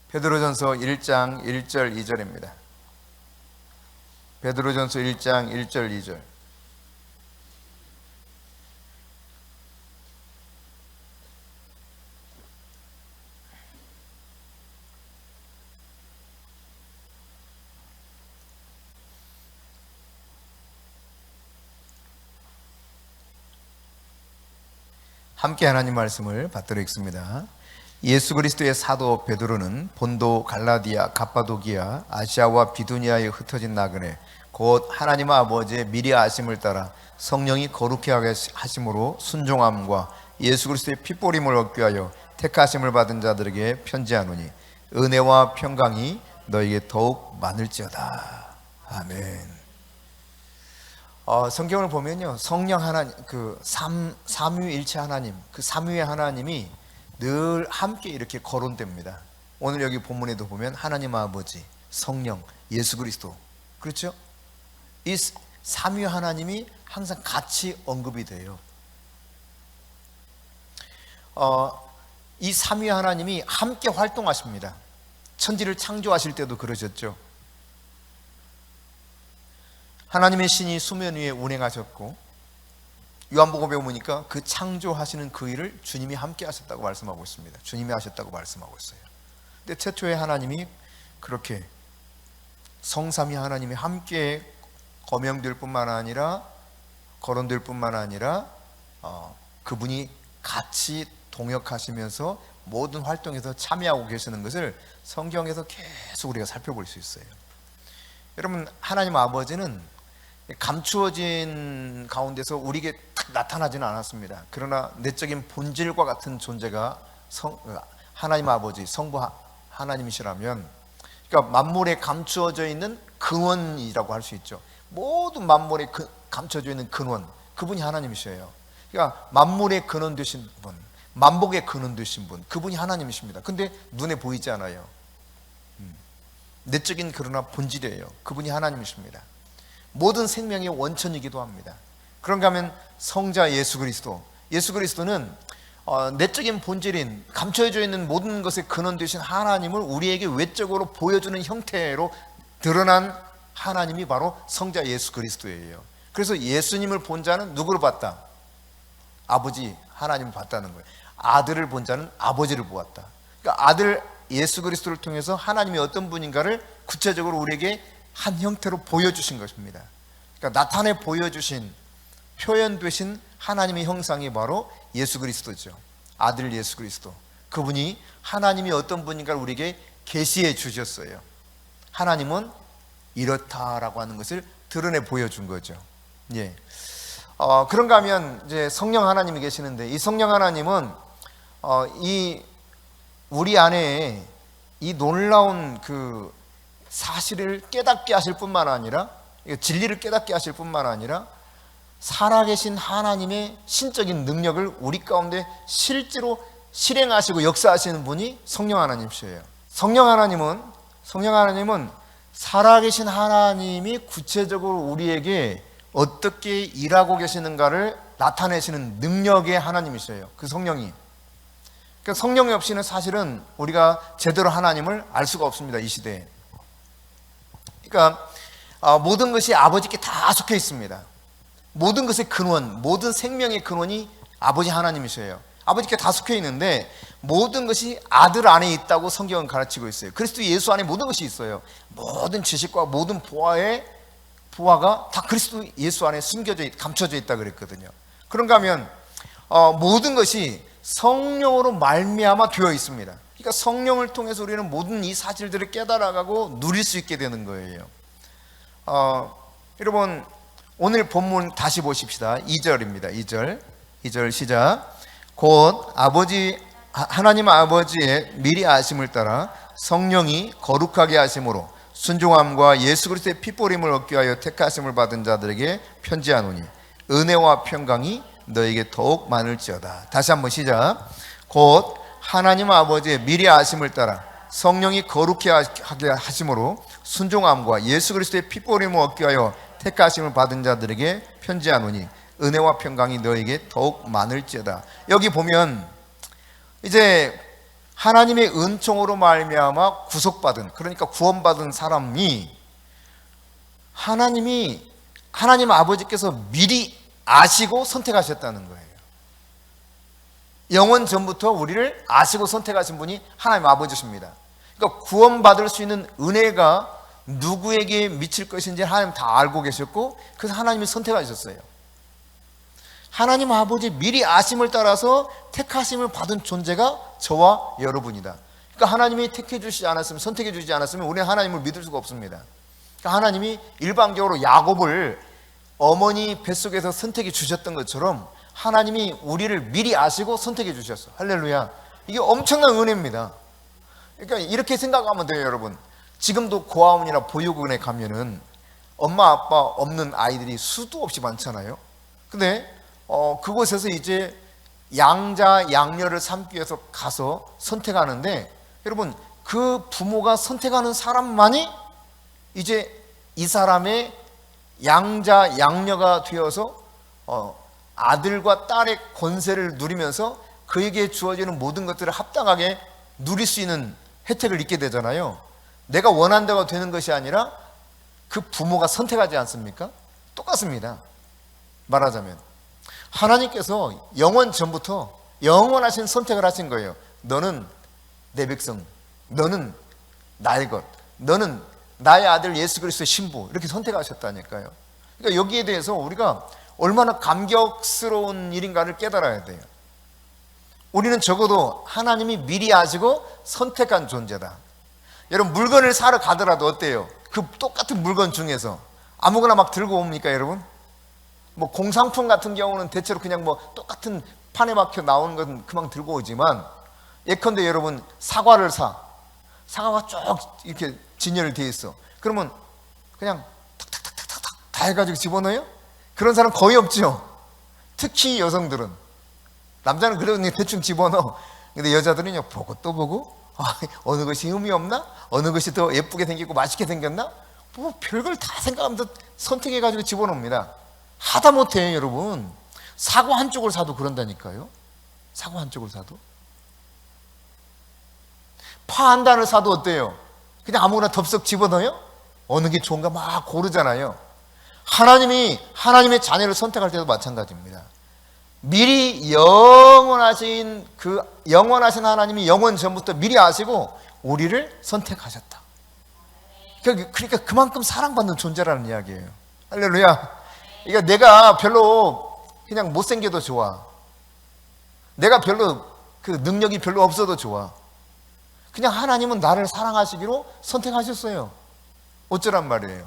베드로전서 1장 1절 2절입니다. 베드로전서 1장 1절 2절. 함께 하나님 말씀을 받들어 읽습니다. 예수 그리스도의 사도 베드로는 본도, 갈라디아, 갑바도기아, 아시아와 비두니아에 흩어진 나그네 곧 하나님 아버지의 미리 아심을 따라 성령이 거룩해 하심으로 순종함과 예수 그리스도의 핏보림을 얻기 위하여 택하심을 받은 자들에게 편지하노니 은혜와 평강이 너에게 더욱 많을지어다. 아멘. 성경을 보면요, 성령 하나님, 삼위일체 하나님, 그 삼위의 하나님이 늘 함께 이렇게 거론됩니다. 오늘 여기 본문에도 보면 하나님 아버지, 성령, 예수 그리스도, 그렇죠? 이 삼위 하나님이 항상 같이 언급이 돼요. 이 삼위 하나님이 함께 활동하십니다. 천지를 창조하실 때도 그러셨죠. 하나님의 신이 수면 위에 운행하셨고, 요한복음에 보니까 그 창조하시는 그 일을 주님이 함께 하셨다고 말씀하고 있습니다. 주님이 하셨다고 말씀하고 있어요. 근데 최초의 하나님이 그렇게 성삼위 하나님이 함께 거명될 뿐만 아니라 거론될 뿐만 아니라 그분이 같이 동역하시면서 모든 활동에서 참여하고 계시는 것을 성경에서 계속 우리가 살펴볼 수 있어요. 여러분, 하나님 아버지는 감추어진 가운데서 우리에게 딱 나타나지는 않았습니다. 그러나 내적인 본질과 같은 존재가 하나님 아버지, 성부 하나님이시라면, 그러니까 만물에 감추어져 있는 근원이라고 할 수 있죠. 모든 만물에 감춰져 있는 근원, 그분이 하나님이셔요. 그러니까 만물의 근원 되신 분, 만복의 근원 되신 분, 그분이 하나님이십니다. 근데 눈에 보이지 않아요. 내적인 그러나 본질이에요. 그분이 하나님이십니다. 모든 생명의 원천이기도 합니다. 그런가 하면 성자 예수 그리스도, 예수 그리스도는 내적인 본질인 감춰져 있는 모든 것의 근원 되신 하나님을 우리에게 외적으로 보여주는 형태로 드러난 하나님이 바로 성자 예수 그리스도예요. 그래서 예수님을 본 자는 누구를 봤다? 아버지 하나님을 봤다는 거예요. 아들을 본 자는 아버지를 보았다. 그러니까 아들 예수 그리스도를 통해서 하나님이 어떤 분인가를 구체적으로 우리에게 한 형태로 보여주신 것입니다. 그러니까 나타내 보여주신, 표현되신 하나님의 형상이 바로 예수 그리스도죠. 아들 예수 그리스도. 그분이 하나님이 어떤 분인가를 우리에게 계시해 주셨어요. 하나님은 이렇다라고 하는 것을 드러내 보여준 거죠. 예. 그런가 하면 이제 성령 하나님이 계시는데, 이 성령 하나님은 이 우리 안에 이 놀라운 그 사실을 깨닫게 하실 뿐만 아니라, 진리를 깨닫게 하실 뿐만 아니라 살아계신 하나님의 신적인 능력을 우리 가운데 실제로 실행하시고 역사하시는 분이 성령 하나님이시에요. 성령 하나님은 살아계신 하나님이 구체적으로 우리에게 어떻게 일하고 계시는가를 나타내시는 능력의 하나님이셔요. 그 성령이. 그러니까 성령이 없이는 사실은 우리가 제대로 하나님을 알 수가 없습니다. 이 시대에. 그러니까 모든 것이 아버지께 다 속해 있습니다. 모든 것의 근원, 모든 생명의 근원이 아버지 하나님이셔요. 아버지께 다 속해 있는데 모든 것이 아들 안에 있다고 성경은 가르치고 있어요. 그리스도 예수 안에 모든 것이 있어요. 모든 지식과 모든 부하가 다 그리스도 예수 안에 숨겨져 감춰져 있다 그랬거든요. 그런가 하면 모든 것이 성령으로 말미암아 되어 있습니다. 그러니까 성령을 통해서 우리는 모든 이 사실들을 깨달아가고 누릴 수 있게 되는 거예요. 여러분, 오늘 본문 다시 보십시다. 2절입니다. 2절 시작. 곧 하나님 아버지의 미리 아심을 따라 성령이 거룩하게 하심으로 순종함과 예수 그리스도의 핏보림을 얻기 위하여 택하심을 받은 자들에게 편지하노니 은혜와 평강이 너에게 더욱 많을지어다. 다시 한번 시작. 곧 하나님 아버지의 미리 아심을 따라 성령이 거룩하게 하심으로 순종함과 예수 그리스도의 핏보림을 얻기 위하여 택하심을 받은 자들에게 편지하노니 은혜와 평강이 너에게 더욱 많을지어다. 여기 보면 이제 하나님의 은총으로 말미암아 구속받은, 그러니까 구원받은 사람이 하나님 아버지께서 미리 아시고 선택하셨다는 거예요. 영원 전부터 우리를 아시고 선택하신 분이 하나님 아버지십니다. 그러니까 구원받을 수 있는 은혜가 누구에게 미칠 것인지 하나님 다 알고 계셨고, 그래서 하나님이 선택하셨어요. 하나님 아버지 미리 아심을 따라서 택하심을 받은 존재가 저와 여러분이다. 그러니까 하나님이 택해 주시지 않았으면, 선택해 주시지 않았으면 우리는 하나님을 믿을 수가 없습니다. 그러니까 하나님이 일방적으로 야곱을 어머니 뱃속에서 선택해 주셨던 것처럼 하나님이 우리를 미리 아시고 선택해 주셨어. 할렐루야. 이게 엄청난 은혜입니다. 그러니까 이렇게 생각하면 돼요, 여러분. 지금도 고아원이나 보육원에 가면은 엄마 아빠 없는 아이들이 수도 없이 많잖아요. 근데 그곳에서 이제 양자 양녀를 삼기 위해서 가서 선택하는데, 여러분 그 부모가 선택하는 사람만이 이제 이 사람의 양자 양녀가 되어서 아들과 딸의 권세를 누리면서 그에게 주어지는 모든 것들을 합당하게 누릴 수 있는 혜택을 입게 되잖아요. 내가 원한다고 되는 것이 아니라 그 부모가 선택하지 않습니까? 똑같습니다. 말하자면 하나님께서 영원 전부터 영원하신 선택을 하신 거예요. 너는 내 백성, 너는 나의 것, 너는 나의 아들 예수 그리스도의 신부, 이렇게 선택하셨다니까요. 그러니까 여기에 대해서 우리가 얼마나 감격스러운 일인가를 깨달아야 돼요. 우리는 적어도 하나님이 미리 아시고 선택한 존재다. 여러분 물건을 사러 가더라도 어때요? 그 똑같은 물건 중에서 아무거나 막 들고 옵니까, 여러분? 뭐 공상품 같은 경우는 대체로 그냥 뭐 똑같은 판에 막혀 나오는 건 그만 들고 오지만, 예컨대 여러분 사과를 사과가 쭉 이렇게 진열되어 있어. 그러면 그냥 탁탁탁탁탁 다 해가지고 집어넣어요? 그런 사람 거의 없죠. 특히 여성들은. 남자는 그러니 대충 집어넣어. 근데 여자들은요, 보고 또 보고, 어느 것이 의미 없나? 어느 것이 더 예쁘게 생기고 맛있게 생겼나? 뭐 별걸 다 생각하면서 선택해가지고 집어넣습니다. 하다못해 여러분 사과 한 쪽을 사도 그런다니까요. 사과 한 쪽을 사도. 파 한 단을 사도 어때요? 그냥 아무거나 덥석 집어넣어요? 어느 게 좋은가 막 고르잖아요. 하나님이 하나님의 자녀를 선택할 때도 마찬가지입니다. 미리 영원하신 하나님이 영원 전부터 미리 아시고 우리를 선택하셨다. 그러니까 그만큼 사랑받는 존재라는 이야기예요. 할렐루야. 그러니까 내가 별로 그냥 못생겨도 좋아. 내가 별로 그 능력이 별로 없어도 좋아. 그냥 하나님은 나를 사랑하시기로 선택하셨어요. 어쩌란 말이에요.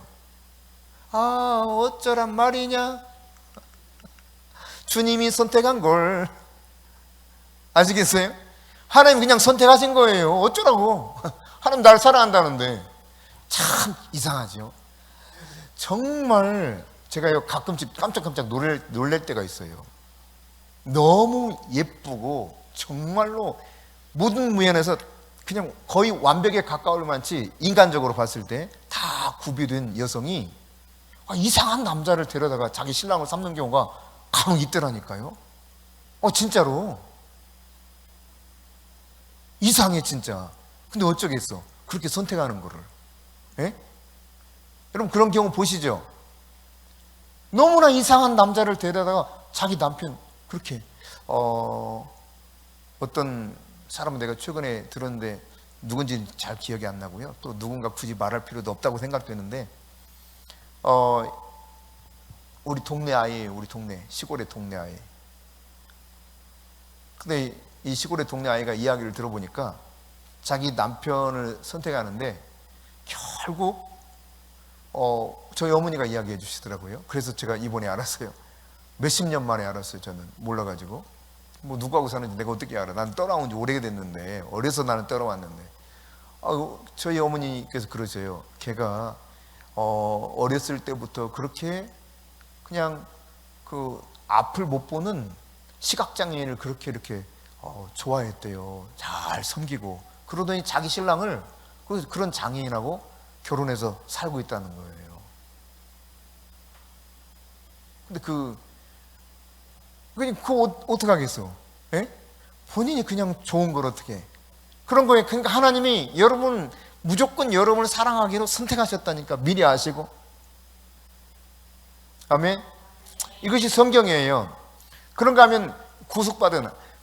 아, 어쩌란 말이냐? 주님이 선택한 걸 아시겠어요? 하나님 그냥 선택하신 거예요. 어쩌라고? 하나님 나를 사랑한다는데. 참 이상하죠. 정말 제가 가끔씩 깜짝깜짝 놀랄 때가 있어요. 너무 예쁘고 정말로 모든 면에서 그냥 거의 완벽에 가까울 만치 인간적으로 봤을 때 다 구비된 여성이 이상한 남자를 데려다가 자기 신랑을 삼는 경우가 간혹 있더라니까요. 진짜로 이상해 진짜. 근데 어쩌겠어, 그렇게 선택하는 거를. 예? 여러분 그런 경우 보시죠. 너무나 이상한 남자를 데려다가 자기 남편 그렇게 어떤 사람은 내가 최근에 들었는데 누군지 잘 기억이 안 나고요. 또 누군가 굳이 말할 필요도 없다고 생각되는데 우리 동네 아이예요. 우리 동네 시골의 동네 아이. 근데 이 시골의 동네 아이가 이야기를 들어보니까 자기 남편을 선택하는데 결국 저희 어머니가 이야기해 주시더라고요. 그래서 제가 이번에 알았어요. 몇십 년 만에 알았어요. 저는 몰라가지고 뭐 누구하고 사는지 내가 어떻게 알아. 난 떠나온 지 오래됐는데, 어려서 나는 떠나왔는데. 저희 어머니께서 그러세요. 걔가 어렸을 때부터 그렇게 그냥 그 앞을 못 보는 시각장애인을 그렇게 이렇게 좋아했대요. 잘 섬기고. 그러더니 자기 신랑을 그런 장애인하고 결혼해서 살고 있다는 거예요. 근데 그거 어떡하겠어? 예? 본인이 그냥 좋은 걸 어떻게 해? 그런 거예요. 그러니까 하나님이 여러분 무조건 여러분을 사랑하기로 선택하셨다니까, 미리 아시고. 아멘. 이것이 성경이에요. 그런가 하면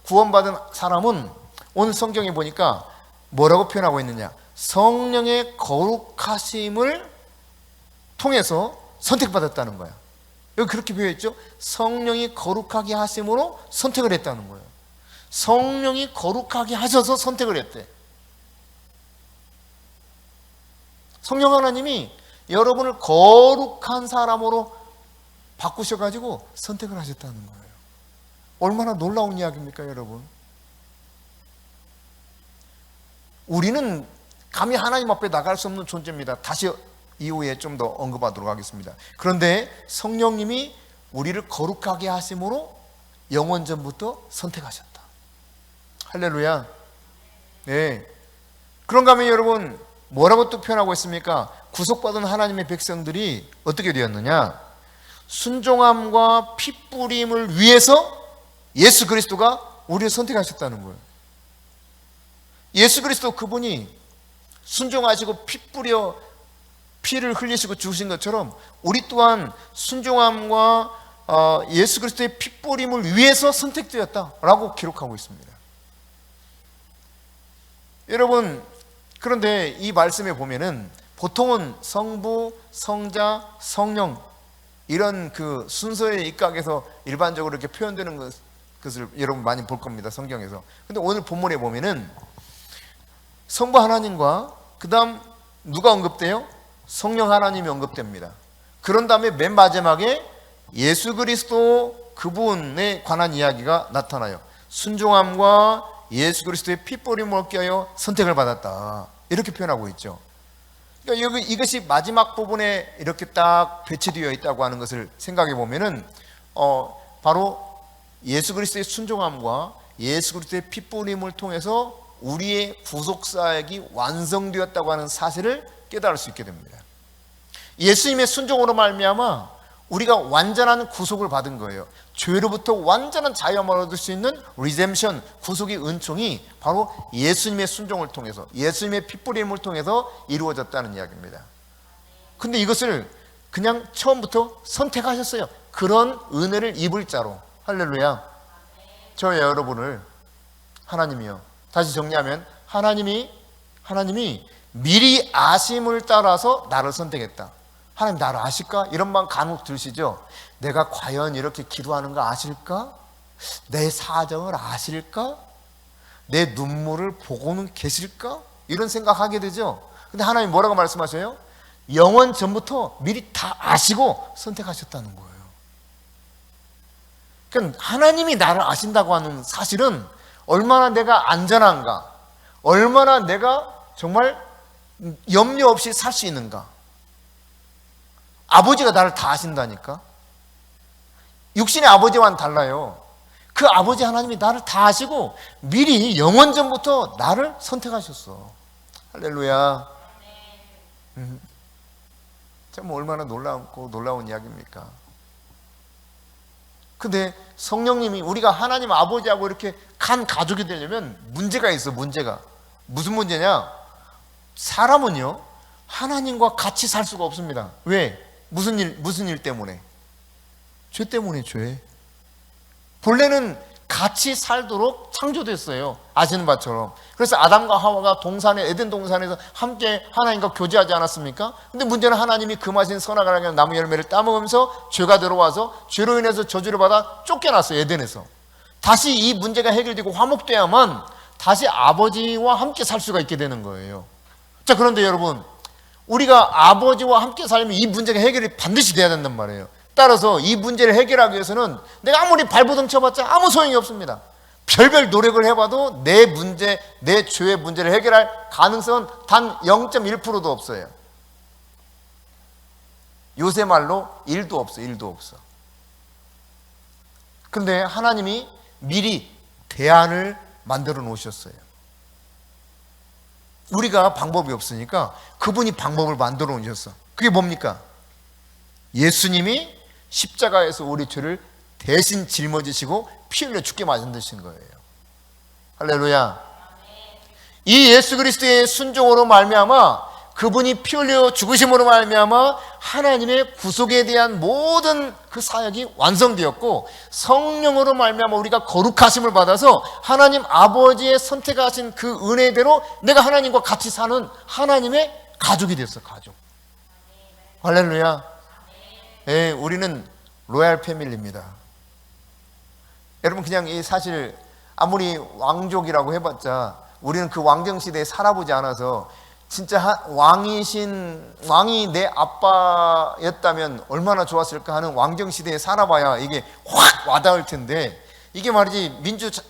구원받은 사람은 오늘 성경에 보니까 뭐라고 표현하고 있느냐, 성령의 거룩하심을 통해서 선택받았다는 거야. 여기 그렇게 표현했죠. 성령이 거룩하게 하심으로 선택을 했다는 거예요. 성령이 거룩하게 하셔서 선택을 했대. 성령 하나님이 여러분을 거룩한 사람으로 바꾸셔가지고 선택을 하셨다는 거예요. 얼마나 놀라운 이야기입니까, 여러분? 우리는 감히 하나님 앞에 나갈 수 없는 존재입니다. 다시 이후에 좀 더 언급하도록 하겠습니다. 그런데 성령님이 우리를 거룩하게 하심으로 영원전부터 선택하셨다. 할렐루야. 네. 그런가 하면 여러분 뭐라고 또 표현하고 있습니까? 구속받은 하나님의 백성들이 어떻게 되었느냐? 순종함과 피뿌림을 위해서 예수 그리스도가 우리를 선택하셨다는 거예요. 예수 그리스도 그분이 순종하시고 피를 흘리시고 죽으신 것처럼 우리 또한 순종함과 예수 그리스도의 피뿌림을 위해서 선택되었다라고 기록하고 있습니다. 여러분, 그런데 이 말씀에 보면은 보통은 성부, 성자, 성령 이런 그 순서에 입각해서 일반적으로 이렇게 표현되는 것을 여러분 많이 볼 겁니다, 성경에서. 근데 오늘 본문에 보면은 성부 하나님과 그 다음 누가 언급돼요? 성령 하나님이 언급됩니다. 그런 다음에 맨 마지막에 예수 그리스도 그분에 관한 이야기가 나타나요. 순종함과 예수 그리스도의 피뿌림을 껴여 선택을 받았다, 이렇게 표현하고 있죠. 그러니까 이것이 마지막 부분에 이렇게 딱 배치되어 있다고 하는 것을 생각해 보면은 바로 예수 그리스도의 순종함과 예수 그리스도의 피뿌림을 통해서 우리의 구속 사역이 완성되었다고 하는 사실을 깨달을 수 있게 됩니다. 예수님의 순종으로 말미암아 우리가 완전한 구속을 받은 거예요. 죄로부터 완전한 자유함을 얻을 수 있는 리뎀션, 구속의 은총이 바로 예수님의 순종을 통해서, 예수님의 피뿌림을 통해서 이루어졌다는 이야기입니다. 근데 이것을 그냥 처음부터 선택하셨어요. 그런 은혜를 입을 자로. 할렐루야. 저와 여러분을 하나님이요, 다시 정리하면 하나님이 미리 아심을 따라서 나를 선택했다. 하나님 나를 아실까? 이런 마음 간혹 들으시죠? 내가 과연 이렇게 기도하는 거 아실까? 내 사정을 아실까? 내 눈물을 보고는 계실까? 이런 생각하게 되죠. 근데 하나님 뭐라고 말씀하셔요? 영원 전부터 미리 다 아시고 선택하셨다는 거예요. 그러니까 하나님이 나를 아신다고 하는 사실은 얼마나 내가 안전한가, 얼마나 내가 정말 염려 없이 살 수 있는가. 아버지가 나를 다 아신다니까. 육신의 아버지와는 달라요. 그 아버지 하나님이 나를 다 아시고 미리 영원전부터 나를 선택하셨어. 할렐루야. 참 얼마나 놀라운 이야기입니까? 근데 성령님이 우리가 하나님 아버지하고 이렇게 간 가족이 되려면 문제가 있어. 문제가 무슨 문제냐? 사람은요 하나님과 같이 살 수가 없습니다. 왜? 무슨 일 때문에? 죄 때문에. 죄. 본래는 같이 살도록 창조됐어요, 아시는 바처럼. 그래서 아담과 하와가 에덴 동산에서 함께 하나님과 교제하지 않았습니까? 근데 문제는 하나님이 금하신 선악을 알게 하는 나무 열매를 따먹으면서 죄가 들어와서 죄로 인해서 저주를 받아 쫓겨났어요, 에덴에서. 다시 이 문제가 해결되고 화목돼야만 다시 아버지와 함께 살 수가 있게 되는 거예요. 자, 그런데 여러분, 우리가 아버지와 함께 살면 이 문제가 해결이 반드시 돼야 된단 말이에요. 따라서 이 문제를 해결하기 위해서는 내가 아무리 발버둥 쳐봤자 아무 소용이 없습니다. 별별 노력을 해봐도 내 죄의 문제를 해결할 가능성은 단 0.1%도 없어요. 요새 말로 1도 없어. 1도 없어. 근데 하나님이 미리 대안을 만들어 놓으셨어요. 우리가 방법이 없으니까 그분이 방법을 만들어 놓으셨어. 그게 뭡니까? 예수님이 십자가에서 우리 죄를 대신 짊어지시고 피 흘려 죽게 만드신 거예요. 할렐루야. 이 예수 그리스도의 순종으로 말미암아 그분이 피 흘려 죽으심으로 말미암아 하나님의 구속에 대한 모든 그 사역이 완성되었고 성령으로 말미암아 우리가 거룩하심을 받아서 하나님 아버지의 선택하신 그 은혜대로 내가 하나님과 같이 사는 하나님의 가족이 됐어. 가족. 할렐루야. 예, 우리는 로얄 패밀리입니다. 여러분 그냥 이 사실 아무리 왕족이라고 해봤자 우리는 그 왕정 시대에 살아보지 않아서 진짜 왕이 내 아빠였다면 얼마나 좋았을까 하는 왕정 시대에 살아봐야 이게 확 와닿을 텐데 이게 말이지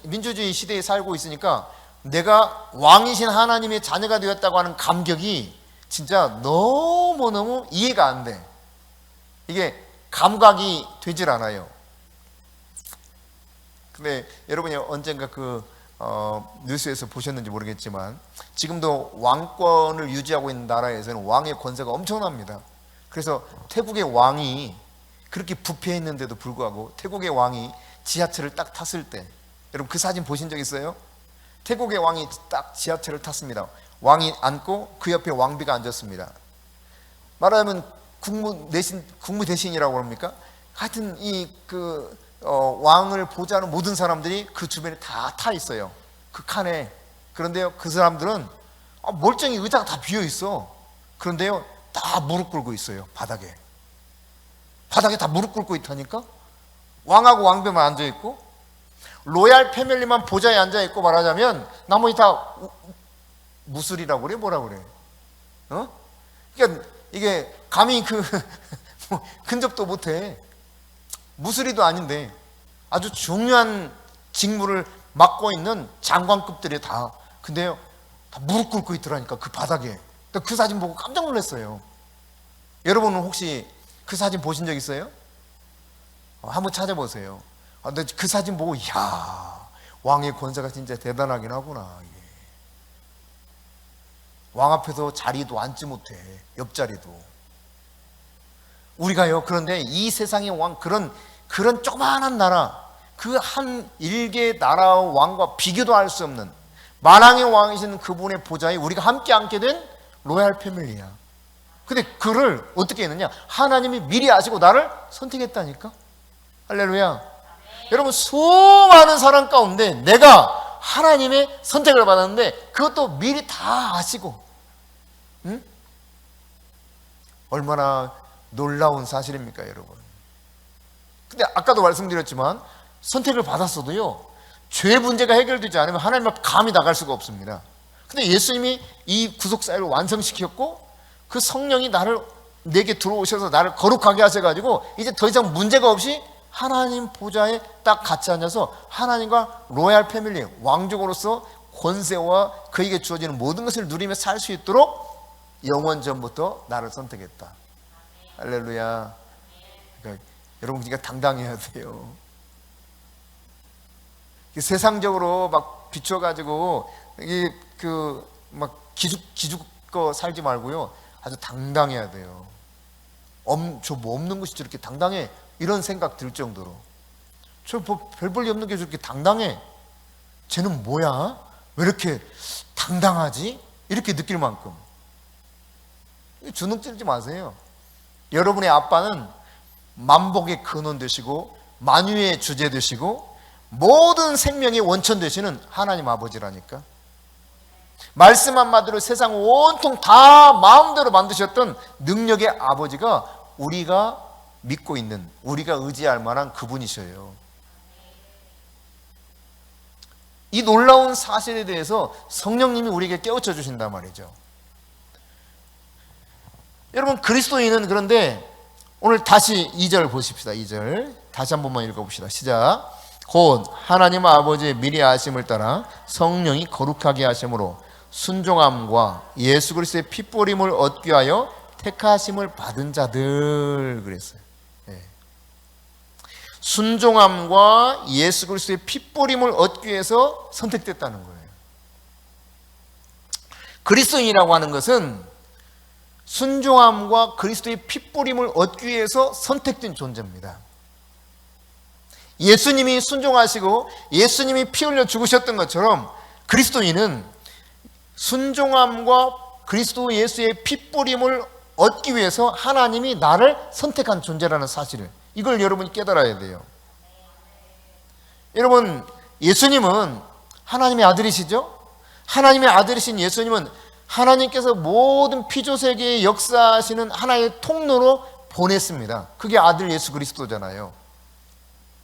민주주의 시대에 살고 있으니까 내가 왕이신 하나님의 자녀가 되었다고 하는 감격이 진짜 너무너무 이해가 안 돼. 이게 감각이 되질 않아요. 근데 여러분이 언젠가 뉴스에서 보셨는지 모르겠지만 지금도 왕권을 유지하고 있는 나라에서는 왕의 권세가 엄청납니다. 그래서 태국의 왕이 그렇게 부패했는데도 불구하고 태국의 왕이 지하철을 딱 탔을 때 여러분 그 사진 보신 적 있어요? 태국의 왕이 딱 지하철을 탔습니다. 왕이 앉고 그 옆에 왕비가 앉았습니다. 말하자면 국무 대신이라고 합니까? 하여튼 왕을 보자는 모든 사람들이 그 주변에 다 타 있어요. 그 칸에. 그런데요, 그 사람들은 멀쩡히 의자가 다 비어 있어. 그런데요, 다 무릎 꿇고 있어요. 바닥에 다 무릎 꿇고 있다니까. 왕하고 왕비만 앉아 있고, 로얄 패밀리만 보좌에 앉아 있고 말하자면 나머지 다 무술이라고 그래, 뭐라 그래? 그러니까 이게 감히 근접도 못해. 무술이도 아닌데 아주 중요한 직무를 맡고 있는 장관급들이 다. 근데요, 다 무릎 꿇고 있더라니까 그 바닥에. 그 사진 보고 깜짝 놀랐어요. 여러분은 혹시 그 사진 보신 적 있어요? 한번 찾아보세요. 근데 그 사진 보고 이야, 왕의 권세가 진짜 대단하긴 하구나. 이게. 왕 앞에서 자리도 앉지 못해. 옆자리도. 우리가요, 그런데 이 세상의 왕, 그런 조그마한 나라, 그 한 일개의 나라의 왕과 비교도 할 수 없는 만왕의 왕이신 그분의 보좌에 우리가 함께 앉게 된 로얄 패밀리야. 근데 그를 어떻게 했느냐? 하나님이 미리 아시고 나를 선택했다니까? 할렐루야. 여러분, 수많은 사람 가운데 내가 하나님의 선택을 받았는데 그것도 미리 다 아시고, 응? 얼마나 놀라운 사실입니까, 여러분? 근데 아까도 말씀드렸지만 선택을 받았어도요, 죄 문제가 해결되지 않으면 하나님 앞에 감히 나갈 수가 없습니다. 근데 예수님이 이 구속사역을 완성시켰고 그 성령이 내게 들어오셔서 나를 거룩하게 하셔가지고 이제 더 이상 문제가 없이 하나님 보좌에 딱 같이 앉아서 하나님과 로얄 패밀리, 왕족으로서 권세와 그에게 주어지는 모든 것을 누리며 살 수 있도록 영원 전부터 나를 선택했다. 할렐루야. 그러니까 여러분, 그러니까 당당해야 돼요. 세상적으로 막 비춰가지고 막 기죽거 살지 말고요, 아주 당당해야 돼요. 저 뭐 없는 것이 저렇게 당당해, 이런 생각 들 정도로. 저 뭐 별 볼일 없는 게 저렇게 당당해, 쟤는 뭐야, 왜 이렇게 당당하지, 이렇게 느낄 만큼. 주눅 들지 마세요. 여러분의 아빠는 만복의 근원 되시고 만유의 주제 되시고 모든 생명의 원천 되시는 하나님 아버지라니까. 말씀 한마디로 세상 온통 다 마음대로 만드셨던 능력의 아버지가 우리가 믿고 있는, 우리가 의지할 만한 그분이셔요. 이 놀라운 사실에 대해서 성령님이 우리에게 깨우쳐 주신단 말이죠. 여러분, 그리스도인은 그런데 오늘 다시 2절 보십시다. 2절 다시 한 번만 읽어봅시다. 시작. 곧 하나님 아버지의 미리 아심을 따라 성령이 거룩하게 하심으로 순종함과 예수 그리스도의 핏보림을 얻기 위하여 택하심을 받은 자들, 그랬어요. 네. 순종함과 예수 그리스도의 핏보림을 얻기 위해서 선택됐다는 거예요. 그리스도인이라고 하는 것은 순종함과 그리스도의 핏보림을 얻기 위해서 선택된 존재입니다. 예수님이 순종하시고 예수님이 피 흘려 죽으셨던 것처럼 그리스도인은 순종함과 그리스도 예수의 핏뿌림을 얻기 위해서 하나님이 나를 선택한 존재라는 사실을, 이걸 여러분이 깨달아야 돼요. 여러분, 예수님은 하나님의 아들이시죠? 하나님의 아들이신 예수님은 하나님께서 모든 피조세계에 역사하시는 하나의 통로로 보냈습니다. 그게 아들 예수 그리스도잖아요.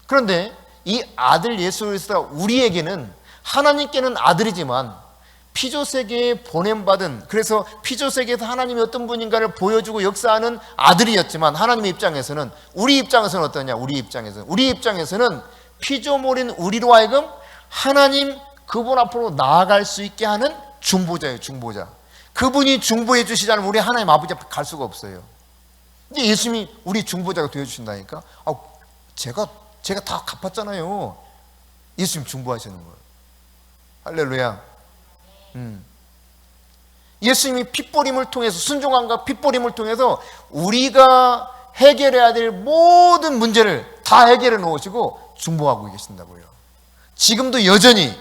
그런데 이 아들 예수 그리스도가 우리에게는, 하나님께는 아들이지만 피조세계에 보냄받은, 그래서 피조세계에서 하나님이 어떤 분인가를 보여주고 역사하는 아들이었지만, 하나님의 입장에서는, 우리 입장에서는 어떠냐? 우리 입장에서는 피조물인 우리로 하여금 하나님 그분 앞으로 나아갈 수 있게 하는 중보자예요. 중보자. 그분이 중보해 주시지 않으면 우리 하나님 아버지 앞에 갈 수가 없어요. 근데 예수님이 우리 중보자가 되어주신다니까. 제가 다 갚았잖아요. 예수님 중보하시는 거예요. 할렐루야. 예수님이 핏버림을 통해서, 순종함과 핏버림을 통해서 우리가 해결해야 될 모든 문제를 다 해결해 놓으시고 중보하고 계신다고요. 지금도 여전히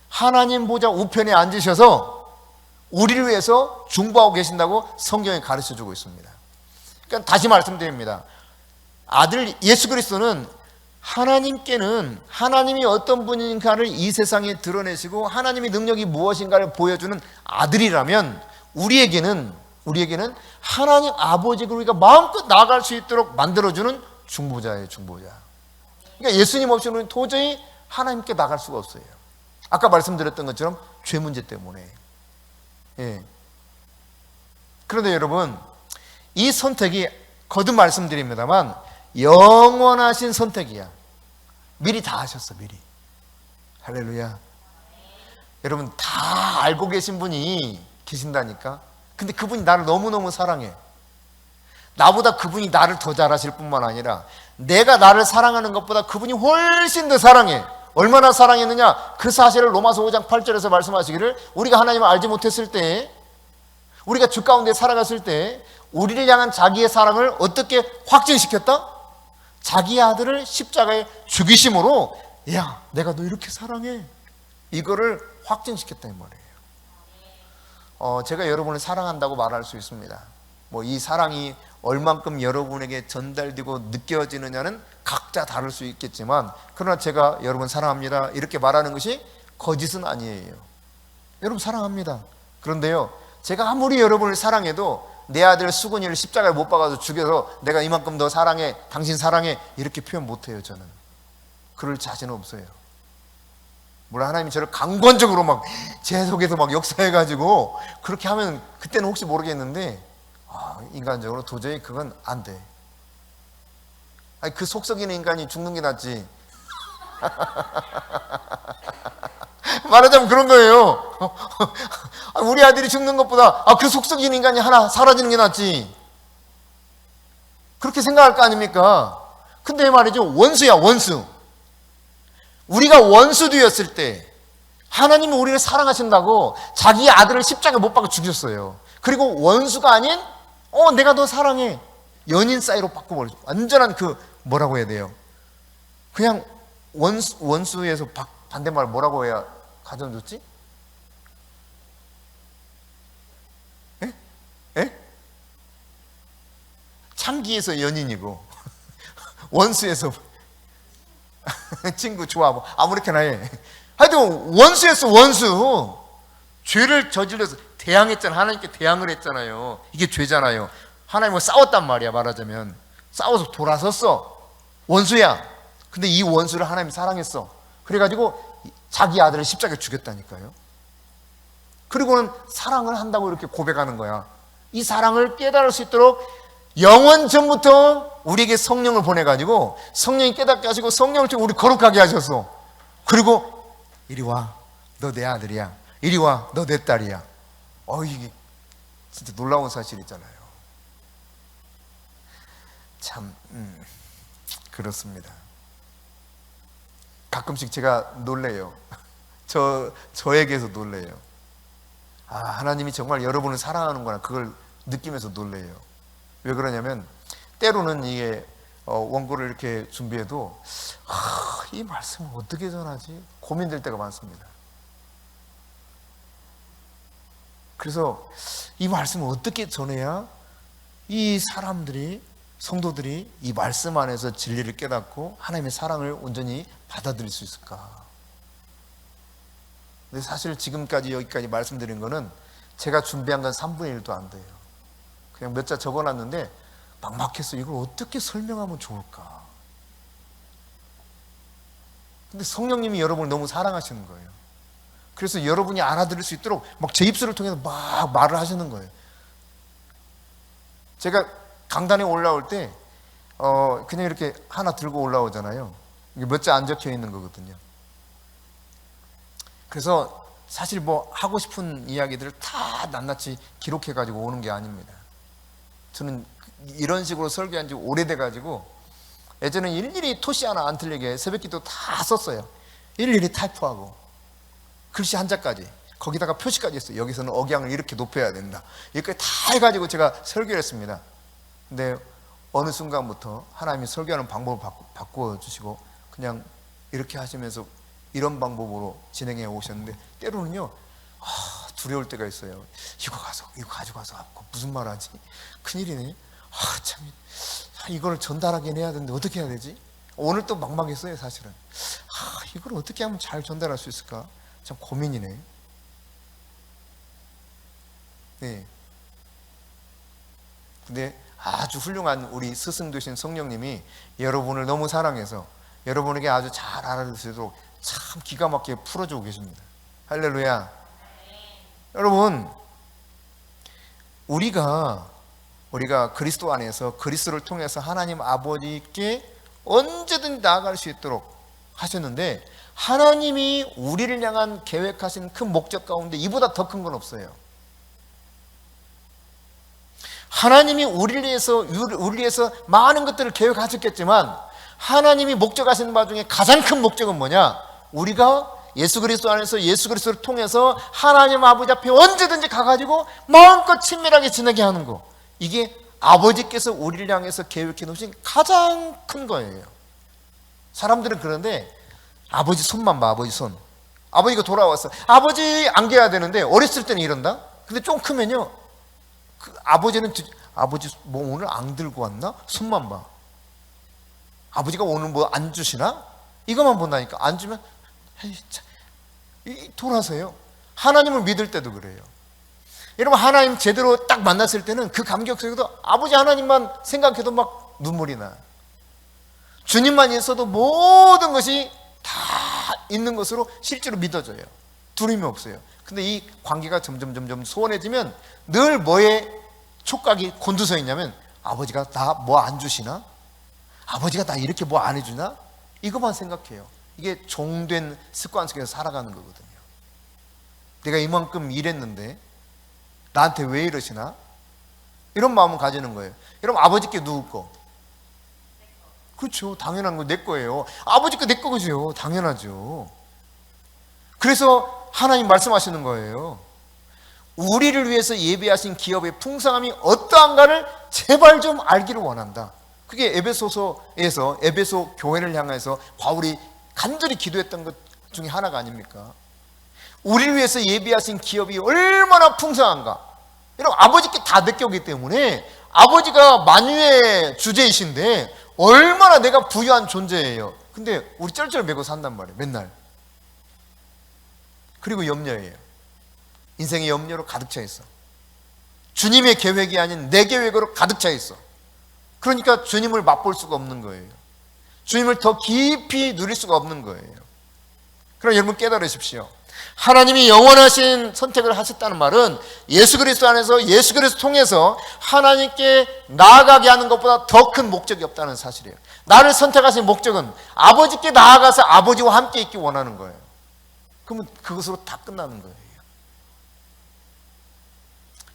하나님 보좌 우편에 앉으셔서 우리를 위해서 중보하고 계신다고 성경이 가르쳐주고 있습니다. 그러니까 다시 말씀드립니다. 아들 예수 그리스도는 하나님께는 하나님이 어떤 분인가를 이 세상에 드러내시고 하나님의 능력이 무엇인가를 보여주는 아들이라면, 우리에게는 하나님 아버지를 우리가 마음껏 나아갈 수 있도록 만들어주는 중보자예요. 중보자. 그러니까 예수님 없이 우리는 도저히 하나님께 나갈 수가 없어요. 아까 말씀드렸던 것처럼 죄 문제 때문에. 그런데 여러분, 이 선택이 거듭 말씀드립니다만 영원하신 선택이야. 미리 다 하셨어. 미리. 할렐루야. 여러분, 다 알고 계신 분이 계신다니까. 근데 그분이 나를 너무너무 사랑해. 나보다 그분이 나를 더 잘하실 뿐만 아니라 내가 나를 사랑하는 것보다 그분이 훨씬 더 사랑해. 얼마나 사랑했느냐? 그 사실을 로마서 5장 8절에서 말씀하시기를, 우리가 하나님을 알지 못했을 때, 우리가 주 가운데 살아갔을 때 우리를 향한 자기의 사랑을 어떻게 확증시켰다? 자기 아들을 십자가에 죽이심으로, 야, 내가 너 이렇게 사랑해, 이거를 확증시켰다 이 말이에요. 제가 여러분을 사랑한다고 말할 수 있습니다. 이 사랑이 얼만큼 여러분에게 전달되고 느껴지느냐는 각자 다를 수 있겠지만, 그러나 제가 여러분 사랑합니다 이렇게 말하는 것이 거짓은 아니에요. 여러분 사랑합니다. 그런데요, 제가 아무리 여러분을 사랑해도 내 아들 수근이를 십자가에 못 박아서 죽여서 내가 이만큼 더 사랑해, 당신 사랑해, 이렇게 표현 못해요. 저는 그럴 자신은 없어요. 물론 하나님이 저를 강권적으로 막 제 속에서 막 역사해가지고 그렇게 하면 그때는 혹시 모르겠는데, 인간적으로 도저히 그건 안 돼. 그 속썩이는 인간이 죽는 게 낫지. 말하자면 그런 거예요. 우리 아들이 죽는 것보다 그 속썩이는 인간이 하나 사라지는 게 낫지. 그렇게 생각할 거 아닙니까? 근데 말이죠, 원수야, 원수. 우리가 원수 되었을 때 하나님은 우리를 사랑하신다고 자기 아들을 십자가에 못 박아 죽였어요. 그리고 원수가 아닌 내가 너 사랑해, 연인 사이로 바꿔버렸죠. 완전한 뭐라고 해야 돼요? 그냥 원수에서 반대말 뭐라고 해야 가정 좋지? 창기에서 연인이고 원수에서 친구 좋아, 아무렇게나 해. 하여튼 원수였어. 원수. 죄를 저질러서 대항했잖아. 하나님께 대항을 했잖아요. 이게 죄잖아요. 하나님과 싸웠단 말이야. 말하자면 싸워서 돌아섰어. 원수야. 근데 이 원수를 하나님이 사랑했어. 그래가지고 자기 아들을 십자가에 죽였다니까요. 그리고는 사랑을 한다고 이렇게 고백하는 거야. 이 사랑을 깨달을 수 있도록 영원 전부터 우리에게 성령을 보내가지고 성령이 깨닫게 하시고 성령을 통해 우리 거룩하게 하셔서, 그리고 이리 와, 너 내 아들이야. 이리 와, 너 내 딸이야. 이게 진짜 놀라운 사실이잖아요. 참 그렇습니다. 가끔씩 제가 놀래요. 저에게서 놀래요. 하나님이 정말 여러분을 사랑하는구나, 그걸 느끼면서 놀래요. 왜 그러냐면 때로는 이게 원고를 이렇게 준비해도 이 말씀을 어떻게 전하지? 고민될 때가 많습니다. 그래서 이 말씀을 어떻게 전해야 이 사람들이, 성도들이 이 말씀 안에서 진리를 깨닫고 하나님의 사랑을 온전히 받아들일 수 있을까? 근데 사실 지금까지 여기까지 말씀드린 거는 제가 준비한 건 3분의 1도 안 돼요. 그냥 몇 자 적어놨는데 막막해서 이걸 어떻게 설명하면 좋을까? 근데 성령님이 여러분을 너무 사랑하시는 거예요. 그래서 여러분이 알아들을 수 있도록 막 제 입술을 통해서 막 말을 하시는 거예요. 제가 강단에 올라올 때 그냥 이렇게 하나 들고 올라오잖아요. 이게 몇 자 안 적혀 있는 거거든요. 그래서 사실 뭐 하고 싶은 이야기들을 다 낱낱이 기록해 가지고 오는 게 아닙니다. 저는 이런 식으로 설교한 지 오래돼 가지고 예전에 일일이 토시 하나 안 틀리게 새벽기도 다 썼어요. 일일이 타이프하고 글씨 한자까지, 거기다가 표시까지 했어요. 여기서는 억양을 이렇게 높여야 된다, 이렇게 다 해가지고 제가 설교를 했습니다. 근데 어느 순간부터 하나님이 설교하는 방법을 바꾸어 주시고 그냥 이렇게 하시면서 이런 방법으로 진행해 오셨는데, 때로는요 두려울 때가 있어요. 이거 가지고 가서 무슨 말 하지? 큰일이네. 참 이걸 전달하긴 해야 되는데 어떻게 해야 되지? 오늘 또 막막했어요. 사실은 이걸 어떻게 하면 잘 전달할 수 있을까? 참 고민이네. 네. 근데 아주 훌륭한 우리 스승 되신 성령님이 여러분을 너무 사랑해서 여러분에게 아주 잘 알아들으시도록 참 기가 막히게 풀어주고 계십니다. 할렐루야. 여러분, 우리가 그리스도 안에서 그리스도를 통해서 하나님 아버지께 언제든 나아갈 수 있도록 하셨는데, 하나님이 우리를 향한 계획하신 큰 목적 가운데 이보다 더 큰 건 없어요. 하나님이 우리를 위해서 많은 것들을 계획하셨겠지만, 하나님이 목적하신 바 중에 가장 큰 목적은 뭐냐? 우리가 예수 그리스도 안에서 예수 그리스도를 통해서 하나님 아버지 앞에 언제든지 가가지고 마음껏 친밀하게 지내게 하는 거, 이게 아버지께서 우리를 향해서 계획해 놓으신 가장 큰 거예요. 사람들은 그런데 아버지 손만 봐. 아버지 손. 아버지가 돌아왔어. 아버지 안겨야 되는데 어렸을 때는 이런다. 근데 좀 크면요, 아버지는 아버지 뭐 오늘 안 들고 왔나? 손만 봐. 아버지가 오늘 뭐 안 주시나? 이것만 본다니까. 안 주면 돌아서요. 하나님을 믿을 때도 그래요. 여러분, 하나님 제대로 딱 만났을 때는 그 감격 속에도 아버지 하나님만 생각해도 막 눈물이 나요. 주님만 있어도 모든 것이 다 있는 것으로 실제로 믿어져요. 두려움이 없어요. 근데 이 관계가 점점 소원해지면 늘 뭐에 촉각이 곤두서 있냐면, 아버지가 나 뭐 안 주시나? 아버지가 나 이렇게 뭐 안 해주나? 이것만 생각해요. 이게 종된 습관 속에서 살아가는 거거든요. 내가 이만큼 일했는데 나한테 왜 이러시나? 이런 마음을 가지는 거예요. 여러분, 아버지께 누구 거? 그렇죠. 당연한 거 내 거예요. 아버지께 내 거죠. 당연하죠. 그래서 하나님 말씀하시는 거예요. 우리를 위해서 예비하신 기업의 풍성함이 어떠한가를 제발 좀 알기를 원한다. 그게 에베소서에서 에베소 교회를 향해서 바울이 간절히 기도했던 것 중에 하나가 아닙니까? 우리를 위해서 예비하신 기업이 얼마나 풍성한가. 여러분, 아버지께 다 느꼈기 때문에 아버지가 만유의 주제이신데 얼마나 내가 부유한 존재예요. 근데 우리 쩔쩔 매고 산단 말이에요. 맨날. 그리고 염려예요. 인생의 염려로 가득 차 있어. 주님의 계획이 아닌 내 계획으로 가득 차 있어. 그러니까 주님을 맛볼 수가 없는 거예요. 주님을 더 깊이 누릴 수가 없는 거예요. 그럼 여러분 깨달으십시오. 하나님이 영원하신 선택을 하셨다는 말은 예수 그리스도 안에서 예수 그리스도 통해서 하나님께 나아가게 하는 것보다 더 큰 목적이 없다는 사실이에요. 나를 선택하신 목적은 아버지께 나아가서 아버지와 함께 있기 원하는 거예요. 그러면 그것으로 다 끝나는 거예요.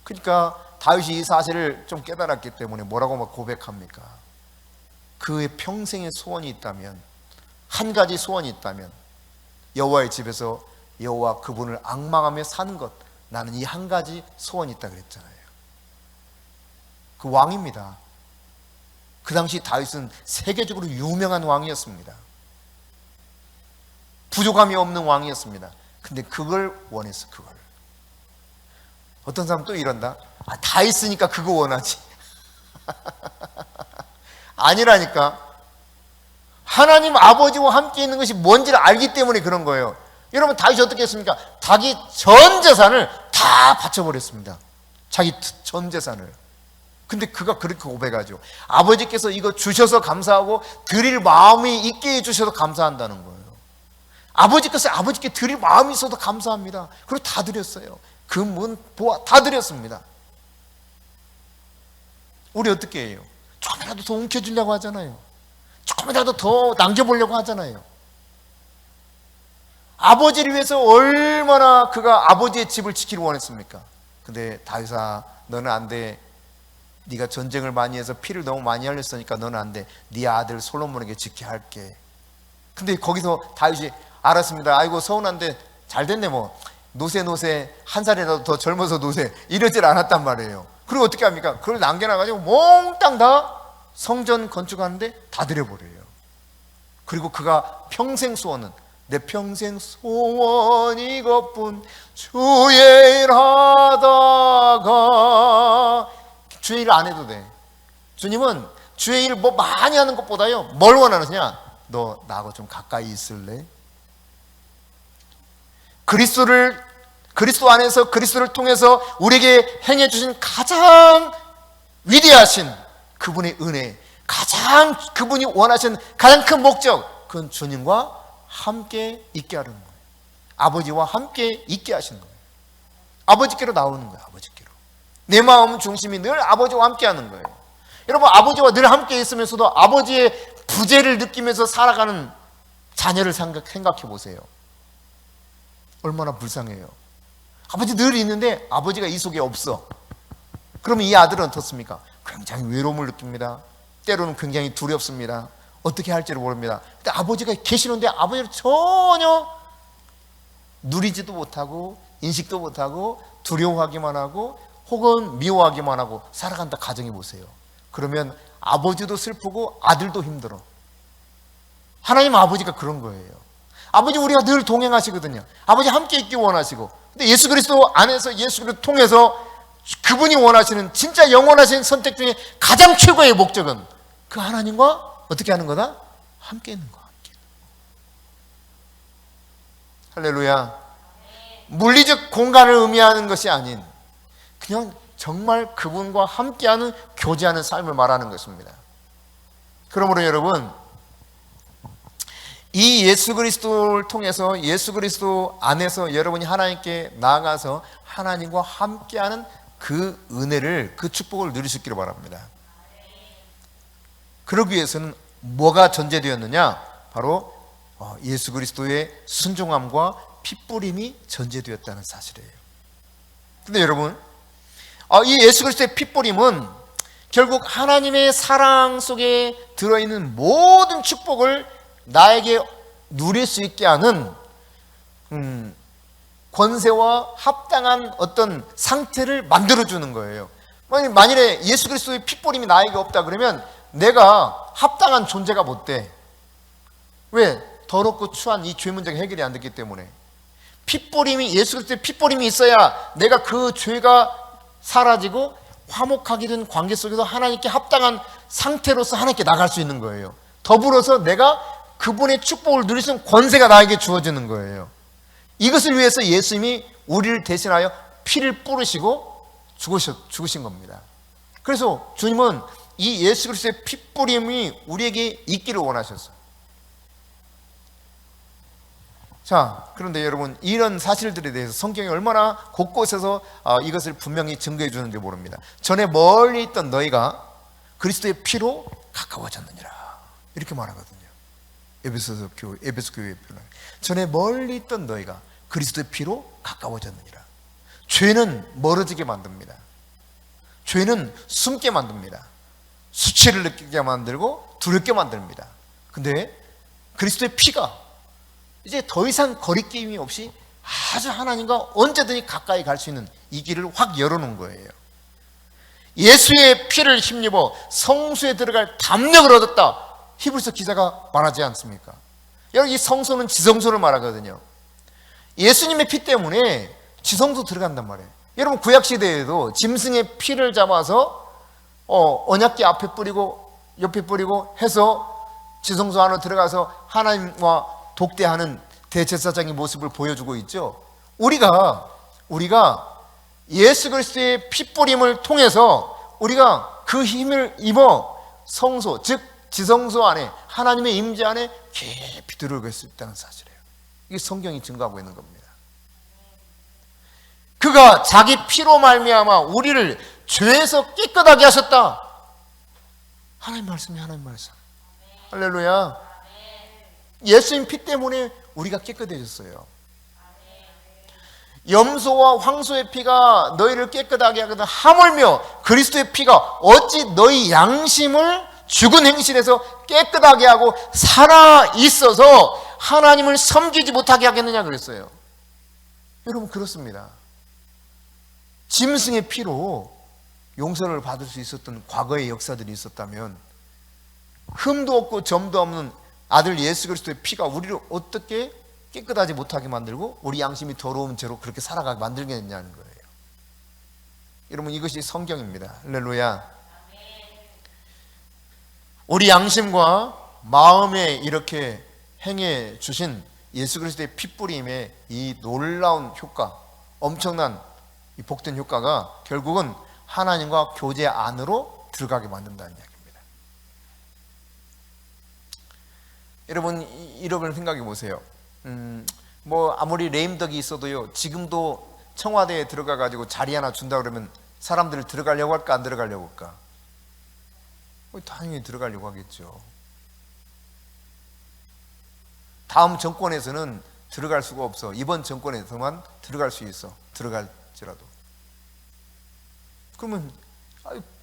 그러니까 다윗이 이 사실을 좀 깨달았기 때문에 뭐라고 막 고백합니까? 그의 평생의 소원이 있다면, 한 가지 소원이 있다면, 여호와의 집에서 여호와 그분을 앙망하며 사는 것, 나는 이 한 가지 소원이 있다 그랬잖아요. 그 왕입니다. 그 당시 다윗은 세계적으로 유명한 왕이었습니다. 부족함이 없는 왕이었습니다. 근데 그걸 원했어. 그걸 어떤 사람 또 이런다. 다 있으니까 그거 원하지. 아니라니까. 하나님 아버지와 함께 있는 것이 뭔지를 알기 때문에 그런 거예요. 여러분 다윗이 어떻게 했습니까? 자기 전 재산을 다 바쳐버렸습니다. 자기 전 재산을. 근데 그가 그렇게 고백하죠. 아버지께서 이거 주셔서 감사하고 드릴 마음이 있게 해주셔서 감사한다는 거예요. 아버지께서 아버지께 드릴 마음이 있어도 감사합니다. 그리고 다 드렸어요. 금은 보아 다 드렸습니다. 우리 어떻게 해요? 조금이라도 더 움켜주려고 하잖아요. 조금이라도 더 남겨보려고 하잖아요. 아버지를 위해서 얼마나 그가 아버지의 집을 지키기를 원했습니까? 근데 다윗아, 너는 안 돼. 네가 전쟁을 많이 해서 피를 너무 많이 흘렸으니까 너는 안 돼. 네 아들 솔로몬에게 지게 할게. 근데 거기서 다윗이 알았습니다. 아이고 서운한데 잘 됐네 뭐. 노세 한 살이라도 더 젊어서 노세 이러질 않았단 말이에요. 그리고 어떻게 합니까? 그걸 남겨놔가지고 몽땅 다 성전 건축하는데 다 들여버려요. 그리고 그가 평생 소원은 내 평생 소원 이것뿐 주의 일 하다가 주의 일 안 해도 돼. 주님은 주의 일 뭐 많이 하는 것보다요 뭘 원하느냐? 너 나하고 좀 가까이 있을래? 그리스도 안에서 그리스도를 통해서 우리에게 행해 주신 가장 위대하신 그분의 은혜, 가장 그분이 원하신 가장 큰 목적, 그건 주님과 함께 있게 하는 거예요. 아버지와 함께 있게 하시는 거예요. 아버지께로 나오는 거예요. 아버지께로. 내 마음 중심이 늘 아버지와 함께 하는 거예요. 여러분 아버지와 늘 함께 있으면서도 아버지의 부재를 느끼면서 살아가는 자녀를 생각해 보세요. 얼마나 불쌍해요. 아버지 늘 있는데 아버지가 이 속에 없어. 그러면 이 아들은 어떻습니까? 굉장히 외로움을 느낍니다. 때로는 굉장히 두렵습니다. 어떻게 할지를 모릅니다. 근데 아버지가 계시는데 아버지를 전혀 누리지도 못하고 인식도 못하고 두려워하기만 하고 혹은 미워하기만 하고 살아간다 가정해 보세요. 그러면 아버지도 슬프고 아들도 힘들어. 하나님 아버지가 그런 거예요. 아버지 우리가 늘 동행하시거든요. 아버지 함께 있기 원하시고, 근데 예수 그리스도 안에서 예수 그리스도 통해서 그분이 원하시는 진짜 영원하신 선택 중에 가장 최고의 목적은 그 하나님과 어떻게 하는 거다? 함께 있는 거. 함께. 할렐루야. 물리적 공간을 의미하는 것이 아닌 그냥 정말 그분과 함께하는 교제하는 삶을 말하는 것입니다. 그러므로 여러분 이 예수 그리스도를 통해서 예수 그리스도 안에서 여러분이 하나님께 나아가서 하나님과 함께하는 그 은혜를, 그 축복을 누릴 수 있기를 바랍니다. 그러기 위해서는 뭐가 전제되었느냐? 바로 예수 그리스도의 순종함과 핏뿌림이 전제되었다는 사실이에요. 근데 여러분 이 예수 그리스도의 핏뿌림은 결국 하나님의 사랑 속에 들어있는 모든 축복을 나에게 누릴 수 있게 하는 권세와 합당한 어떤 상태를 만들어주는 거예요. 만일에 예수 그리스도의 핏뿌림이 나에게 없다 그러면 내가 합당한 존재가 못 돼. 왜? 더럽고 추한 이 죄 문제가 해결이 안 됐기 때문에. 핏뿌림이, 예수 그리스도의 핏뿌림이 있어야 내가 그 죄가 사라지고 화목하게 된 관계 속에서 하나님께 합당한 상태로서 하나님께 나갈 수 있는 거예요. 더불어서 내가 그분의 축복을 누릴 수 있는 권세가 나에게 주어지는 거예요. 이것을 위해서 예수님이 우리를 대신하여 피를 뿌리시고 죽으신 겁니다. 그래서 주님은 이 예수 그리스도의 핏뿌림이 우리에게 있기를 원하셨어요. 자, 그런데 여러분 이런 사실들에 대해서 성경이 얼마나 곳곳에서 이것을 분명히 증거해 주는지 모릅니다. 전에 멀리 있던 너희가 그리스도의 피로 가까워졌느니라 이렇게 말하거든요. 에베소 교회의 표현. 전에 멀리 있던 너희가 그리스도의 피로 가까워졌느니라. 죄는 멀어지게 만듭니다. 죄는 숨게 만듭니다. 수치를 느끼게 만들고 두렵게 만듭니다. 근데 그리스도의 피가 이제 더 이상 거리낌이 없이 아주 하나님과 언제든지 가까이 갈 수 있는 이 길을 확 열어놓은 거예요. 예수의 피를 힘입어 성소에 들어갈 담력을 얻었다. 히브리서 기자가 말하지 않습니까? 여러분 이 성소는 지성소를 말하거든요. 예수님의 피 때문에 지성소 들어간단 말이에요. 여러분 구약 시대에도 짐승의 피를 잡아서 언약궤 앞에 뿌리고 옆에 뿌리고 해서 지성소 안으로 들어가서 하나님과 독대하는 대제사장의 모습을 보여주고 있죠. 우리가 예수 그리스도의 핏뿌림을 통해서 우리가 그 힘을 입어 성소, 즉 지성소 안에 하나님의 임재 안에 깊이 들어갈 수 있다는 사실이에요. 이게 성경이 증거하고 있는 겁니다. 그가 자기 피로 말미암아 우리를 죄에서 깨끗하게 하셨다. 하나님 말씀이 하나님 말씀. 할렐루야. 예수님 피 때문에 우리가 깨끗해졌어요. 염소와 황소의 피가 너희를 깨끗하게 하거든 하물며 그리스도의 피가 어찌 너희 양심을 죽은 행실에서 깨끗하게 하고 살아있어서 하나님을 섬기지 못하게 하겠느냐 그랬어요. 여러분 그렇습니다. 짐승의 피로 용서를 받을 수 있었던 과거의 역사들이 있었다면 흠도 없고 점도 없는 아들 예수 그리스도의 피가 우리를 어떻게 깨끗하지 못하게 만들고 우리 양심이 더러운 죄로 그렇게 살아가게 만들겠냐는 거예요. 여러분 이것이 성경입니다. 할렐루야. 우리 양심과 마음에 이렇게 행해 주신 예수 그리스도의 핏뿌림의 이 놀라운 효과, 엄청난 이 복된 효과가 결국은 하나님과 교제 안으로 들어가게 만든다는 이야기입니다. 여러분 이런 생각해 보세요. 뭐 아무리 레임덕이 있어도요, 지금도 청와대에 들어가 가지고 자리 하나 준다 그러면 사람들 들어가려고 할까 안 들어가려고 할까? 당연히 들어가려고 하겠죠. 다음 정권에서는 들어갈 수가 없어. 이번 정권에서만 들어갈 수 있어. 들어갈지라도. 그러면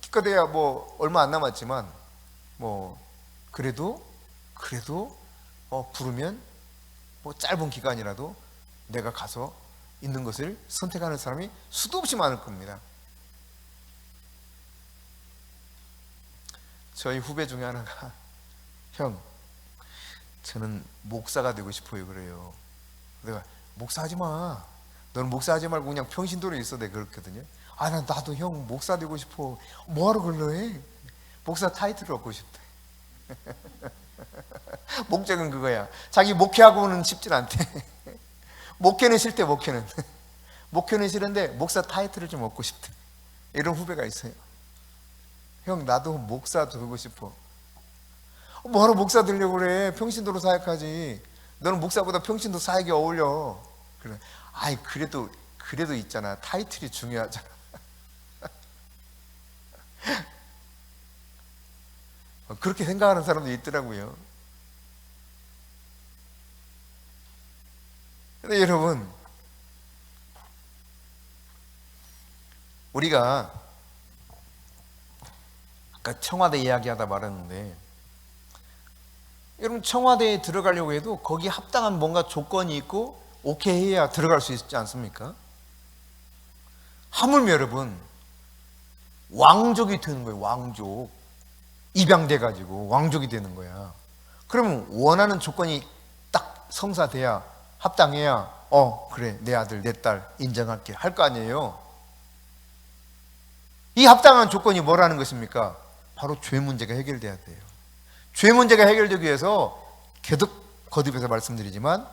기껏해야 뭐 얼마 안 남았지만 뭐 그래도 부르면 뭐 짧은 기간이라도 내가 가서 있는 것을 선택하는 사람이 수도 없이 많을 겁니다. 저희 후배 중에 하나가 형, 저는 목사가 되고 싶어요 그래요. 내가 목사하지 마. 너는 목사하지 말고 그냥 평신도로 있어. 내가 그렇거든요. 나도 형 목사 되고 싶어. 뭐하러 그러려 해? 목사 타이틀을 얻고 싶대. 목적은 그거야. 자기 목회하고는 쉽진 않대. 목회는 싫대. 목회는 싫은데 목사 타이틀을 좀 얻고 싶대. 이런 후배가 있어요. 형 나도 목사 되고 싶어. 뭐하러 목사 되려고 그래? 평신도로 사역하지. 너는 목사보다 평신도 사역이 어울려. 그래. 그래도 있잖아. 타이틀이 중요하잖아. 그렇게 생각하는 사람도 있더라고요. 근데 여러분, 우리가 아까 청와대 이야기하다 말았는데, 여러분 청와대에 들어가려고 해도 거기 합당한 뭔가 조건이 있고 오케이 해야 들어갈 수 있지 않습니까? 하물며 여러분 왕족이 되는 거예요. 왕족. 입양돼 가지고 왕족이 되는 거야. 그러면 원하는 조건이 딱 성사돼야, 합당해야 그래 내 아들 내 딸 인정할게 할 거 아니에요. 이 합당한 조건이 뭐라는 것입니까? 바로 죄 문제가 해결돼야 돼요. 죄 문제가 해결되기 위해서 거듭해서 말씀드리지만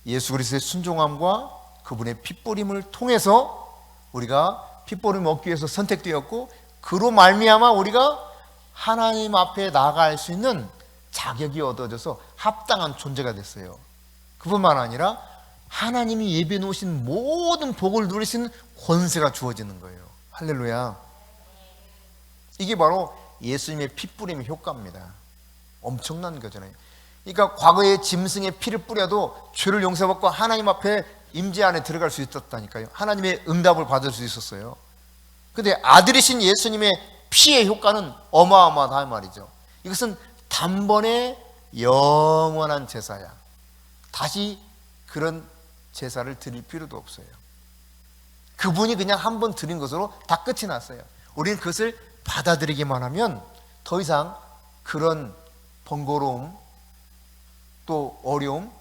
예수 그리스도의 순종함과 그분의 핏뿌림을 통해서 우리가 핏뿌림을 얻기 위해서 선택되었고, 그로 말미암아 우리가 하나님 앞에 나아갈 수 있는 자격이 얻어져서 합당한 존재가 됐어요. 그뿐만 아니라 하나님이 예비해 놓으신 모든 복을 누릴 수 있는 권세가 주어지는 거예요. 할렐루야. 이게 바로 예수님의 핏뿌림의 효과입니다. 엄청난 거잖아요. 그러니까 과거에 짐승의 피를 뿌려도 죄를 용서받고 하나님 앞에 임재 안에 들어갈 수 있었다니까요. 하나님의 응답을 받을 수 있었어요. 근데 아들이신 예수님의 피의 효과는 어마어마하다 말이죠. 이것은 단번에 영원한 제사야. 다시 그런 제사를 드릴 필요도 없어요. 그분이 그냥 한 번 드린 것으로 다 끝이 났어요. 우리는 그것을 받아들이기만 하면 더 이상 그런 번거로움 또 어려움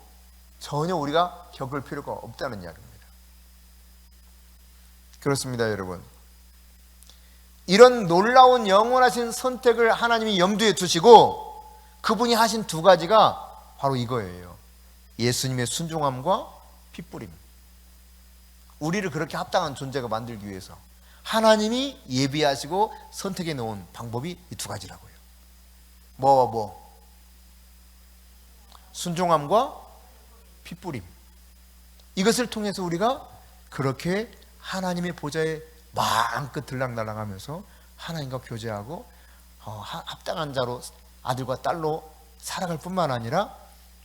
전혀 우리가 겪을 필요가 없다는 이야기입니다. 그렇습니다, 여러분. 이런 놀라운 영원하신 선택을 하나님이 염두에 두시고 그분이 하신 두 가지가 바로 이거예요. 예수님의 순종함과 핏부림. 우리를 그렇게 합당한 존재가 만들기 위해서 하나님이 예비하시고 선택해 놓은 방법이 이 두 가지라고요. 뭐? 순종함과 핏부림. 이것을 통해서 우리가 그렇게 하나님의 보좌에 마음껏 들락날락하면서 하나님과 교제하고 합당한 자로, 아들과 딸로 살아갈 뿐만 아니라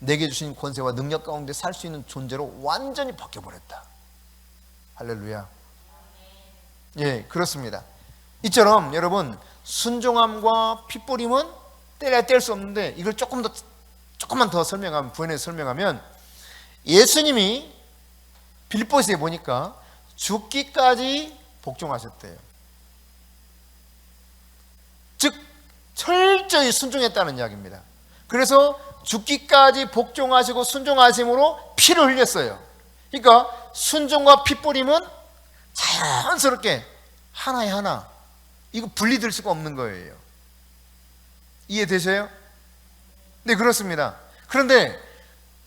내게 주신 권세와 능력 가운데 살 수 있는 존재로 완전히 바뀌어버렸다. 할렐루야. 예, 그렇습니다. 이처럼 여러분, 순종함과 핏부림은 때려야 뗄 수 없는데, 이걸 조금만 더 설명하면, 부연해서 설명하면, 예수님이 빌립보서에 보니까 죽기까지 복종하셨대요. 즉 철저히 순종했다는 이야기입니다. 그래서 죽기까지 복종하시고 순종하심으로 피를 흘렸어요. 그러니까 순종과 핏부림은 자연스럽게 하나에 하나, 이거 분리될 수가 없는 거예요. 이해되세요? 네, 그렇습니다. 그런데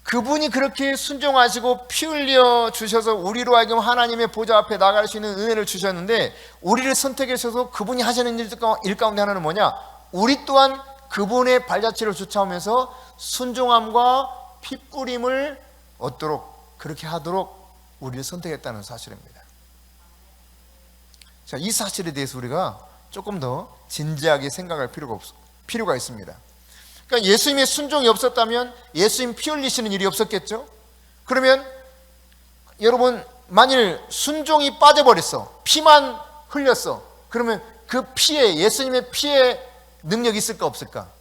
그분이 그렇게 순종하시고 피 흘려 주셔서 우리로 하여금 하나님의 보좌 앞에 나갈 수 있는 은혜를 주셨는데, 우리를 선택해 주셔서 그분이 하시는 일 가운데 하나는 뭐냐? 우리 또한 그분의 발자취를 쫓아오면서 순종함과 핏부림을 얻도록, 그렇게 하도록 우리를 선택했다는 사실입니다. 자, 이 사실에 대해서 우리가 조금 더 진지하게 생각할 필요가 있습니다. 그러니까 예수님의 순종이 없었다면 예수님 피 흘리시는 일이 없었겠죠? 그러면 여러분, 만일 순종이 빠져버렸어, 피만 흘렸어, 그러면 그 피에, 예수님의 피에 능력이 있을까 없을까?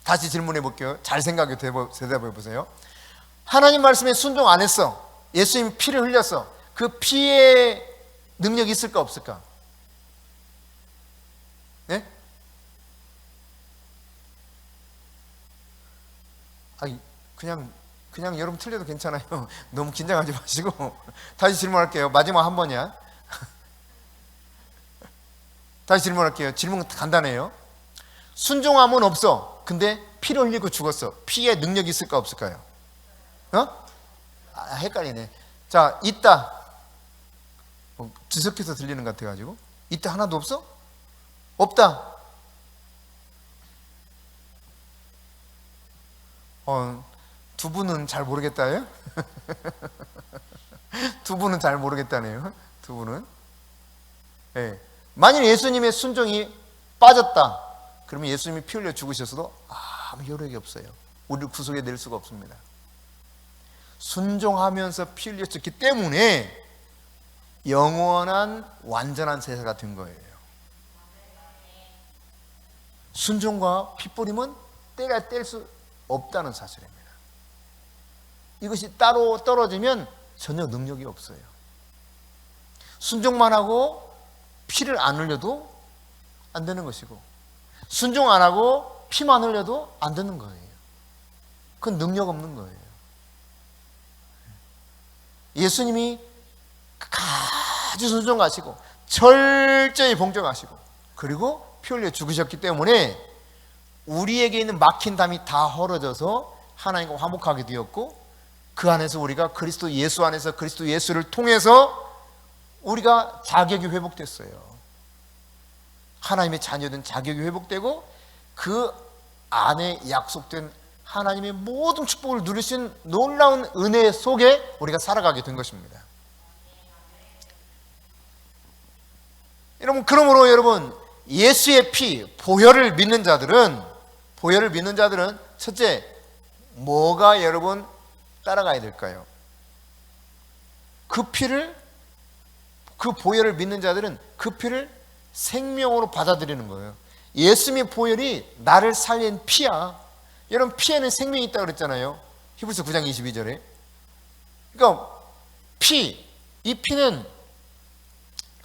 다시 질문해 볼게요. 잘 생각해 대답해 보세요. 하나님 말씀에 순종 안 했어, 예수님 피를 흘렸어, 그 피에 능력이 있을까 없을까? 네? 아니, 그냥 여러분 틀려도 괜찮아요. 너무 긴장하지 마시고 다시 질문할게요. 마지막 한 번이야. 다시 질문할게요. 질문 간단해요. 순종함은 없어, 근데 피를 흘리고 죽었어. 피에 능력이 있을까 없을까요? 헷갈리네. 자, 있다. 뒤섞여서 들리는 것 같아가지고. 있다 하나도 없어? 없다. 두 분은 잘 모르겠다요? 두 분은 잘 모르겠다네요. 두 분은. 네. 만일 예수님의 순종이 빠졌다, 그러면 예수님이 피 흘려 죽으셨어도 아무 효력이 없어요. 우리를 구속해 낼 수가 없습니다. 순종하면서 피 흘렸기 때문에 영원한 완전한 세사가 된 거예요. 순종과 핏부림은 떼야 뗄 수 없다는 사실입니다. 이것이 따로 떨어지면 전혀 능력이 없어요. 순종만 하고 피를 안 흘려도 안 되는 것이고, 순종 안 하고 피만 흘려도 안 되는 거예요. 그건 능력 없는 거예요. 예수님이 아주 순종하시고 철저히 봉정하시고 그리고 피 흘려 죽으셨기 때문에 우리에게 있는 막힌 담이 다 헐어져서 하나님과 화목하게 되었고, 그 안에서 우리가 그리스도 예수 안에서 그리스도 예수를 통해서 우리가 자격이 회복됐어요. 하나님의 자녀된 자격이 회복되고 그 안에 약속된 하나님의 모든 축복을 누릴 수 있는 놀라운 은혜 속에 우리가 살아가게 된 것입니다. 그러므로 여러분, 예수의 피, 보혈을 믿는 자들은 첫째, 뭐가 여러분 따라가야 될까요? 그 보혈을 믿는 자들은 그 피를 생명으로 받아들이는 거예요. 예수님의 보혈이 나를 살린 피야. 여러분, 피에는 생명이 있다고 그랬잖아요. 히브리서 9장 22절에. 그러니까 이 피는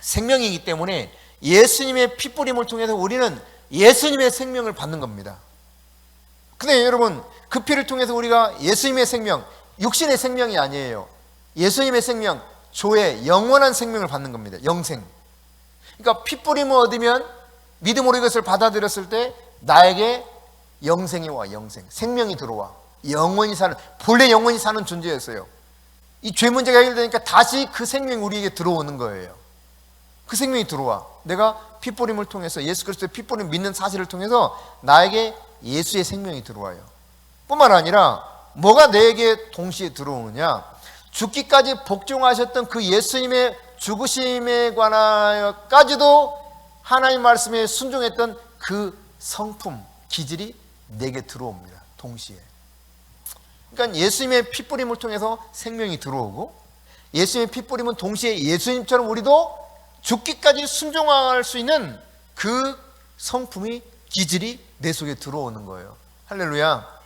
생명이기 때문에 예수님의 핏부림을 통해서 우리는 예수님의 생명을 받는 겁니다. 근데 여러분, 그 피를 통해서 우리가 예수님의 생명, 육신의 생명이 아니에요. 예수님의 생명, 조의 영원한 생명을 받는 겁니다. 영생. 그러니까 피 뿌림을 얻으면 믿음으로 이것을 받아들였을 때 나에게 영생이 와. 영생. 생명이 들어와. 영원히 사는, 본래 영원히 사는 존재였어요. 이 죄 문제가 해결되니까 다시 그 생명이 우리에게 들어오는 거예요. 그 생명이 들어와. 내가 피 뿌림을 통해서, 예수 그리스도의 피 뿌림 믿는 사실을 통해서 나에게 예수의 생명이 들어와요. 뿐만 아니라 뭐가 내게 동시에 들어오느냐, 죽기까지 복종하셨던 그 예수님의 죽으심에 관하여까지도 하나님 말씀에 순종했던 그 성품, 기질이 내게 들어옵니다. 동시에. 그러니까 예수님의 피 뿌림을 통해서 생명이 들어오고, 예수님의 피 뿌림은 동시에 예수님처럼 우리도 죽기까지 순종할 수 있는 그 성품이, 기질이 내 속에 들어오는 거예요. 할렐루야.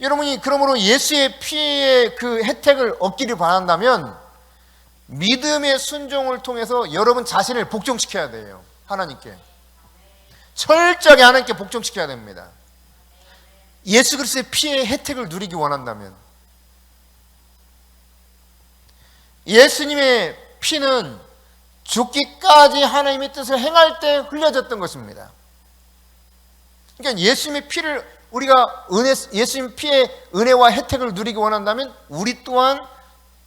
여러분이 그러므로 예수의 피의 그 혜택을 얻기를 바란다면 믿음의 순종을 통해서 여러분 자신을 복종시켜야 돼요. 하나님께. 철저하게 하나님께 복종시켜야 됩니다. 예수 그리스도의 피의 혜택을 누리기 원한다면. 예수님의 피는 죽기까지 하나님의 뜻을 행할 때 흘려졌던 것입니다. 그러니까 예수님의 피를 우리가 예수님 피의 은혜와 혜택을 누리기 원한다면 우리 또한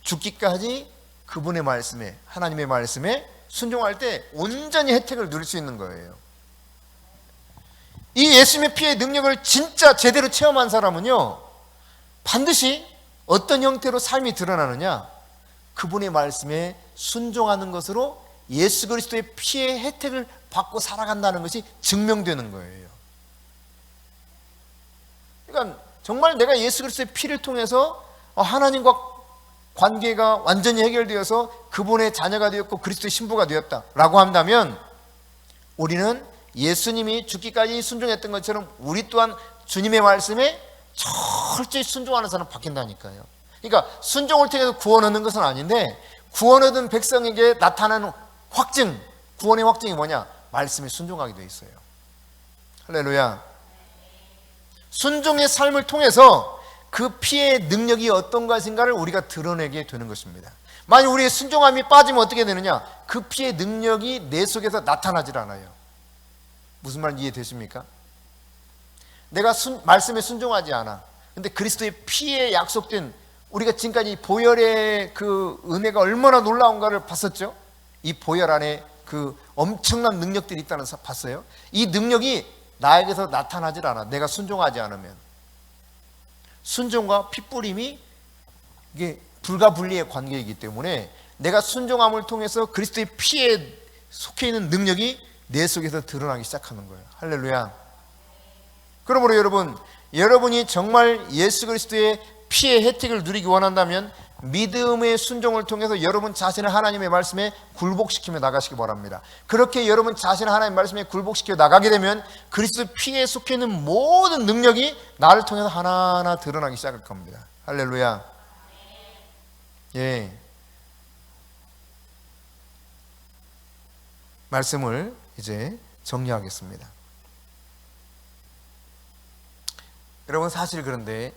죽기까지 그분의 말씀에, 하나님의 말씀에 순종할 때 온전히 혜택을 누릴 수 있는 거예요. 이 예수님의 피의 능력을 진짜 제대로 체험한 사람은요, 반드시 어떤 형태로 삶이 드러나느냐, 그분의 말씀에 순종하는 것으로 예수 그리스도의 피의 혜택을 받고 살아간다는 것이 증명되는 거예요. 그러니까 정말 내가 예수 그리스도의 피를 통해서 하나님과 관계가 완전히 해결되어서 그분의 자녀가 되었고 그리스도의 신부가 되었다라고 한다면 우리는 예수님이 죽기까지 순종했던 것처럼 우리 또한 주님의 말씀에 철저히 순종하는 사람 바뀐다니까요. 그러니까 순종을 통해서 구원 얻는 것은 아닌데, 구원 얻은 백성에게 나타나는 확증, 구원의 확증이 뭐냐? 말씀에 순종하게 되어 있어요. 할렐루야. 순종의 삶을 통해서 그 피의 능력이 어떤 것인가를 우리가 드러내게 되는 것입니다. 만약 우리의 순종함이 빠지면 어떻게 되느냐? 그 피의 능력이 내 속에서 나타나질 않아요. 무슨 말인지 이해되십니까? 내가 말씀에 순종하지 않아. 근데 그리스도의 피에 약속된, 우리가 지금까지 보혈의 그 은혜가 얼마나 놀라운가를 봤었죠? 이 보혈 안에 그 엄청난 능력들이 있다는 거 봤어요? 이 능력이 나에게서 나타나질 않아. 내가 순종하지 않으면. 순종과 핏뿌림이 이게 불가분리의 관계이기 때문에 내가 순종함을 통해서 그리스도의 피에 속해 있는 능력이 내 속에서 드러나기 시작하는 거예요. 할렐루야. 그러므로 여러분이 정말 예수 그리스도의 피의 혜택을 누리기 원한다면 믿음의 순종을 통해서 여러분 자신을 하나님의 말씀에 굴복시키며 나가시기 바랍니다. 그렇게 여러분 자신을 하나님의 말씀에 굴복시켜 나가게 되면 그리스도 피에 속해 있는 모든 능력이 나를 통해서 하나하나 드러나기 시작할 겁니다. 할렐루야. 예. 말씀을 이제 정리하겠습니다. 여러분, 사실 그런데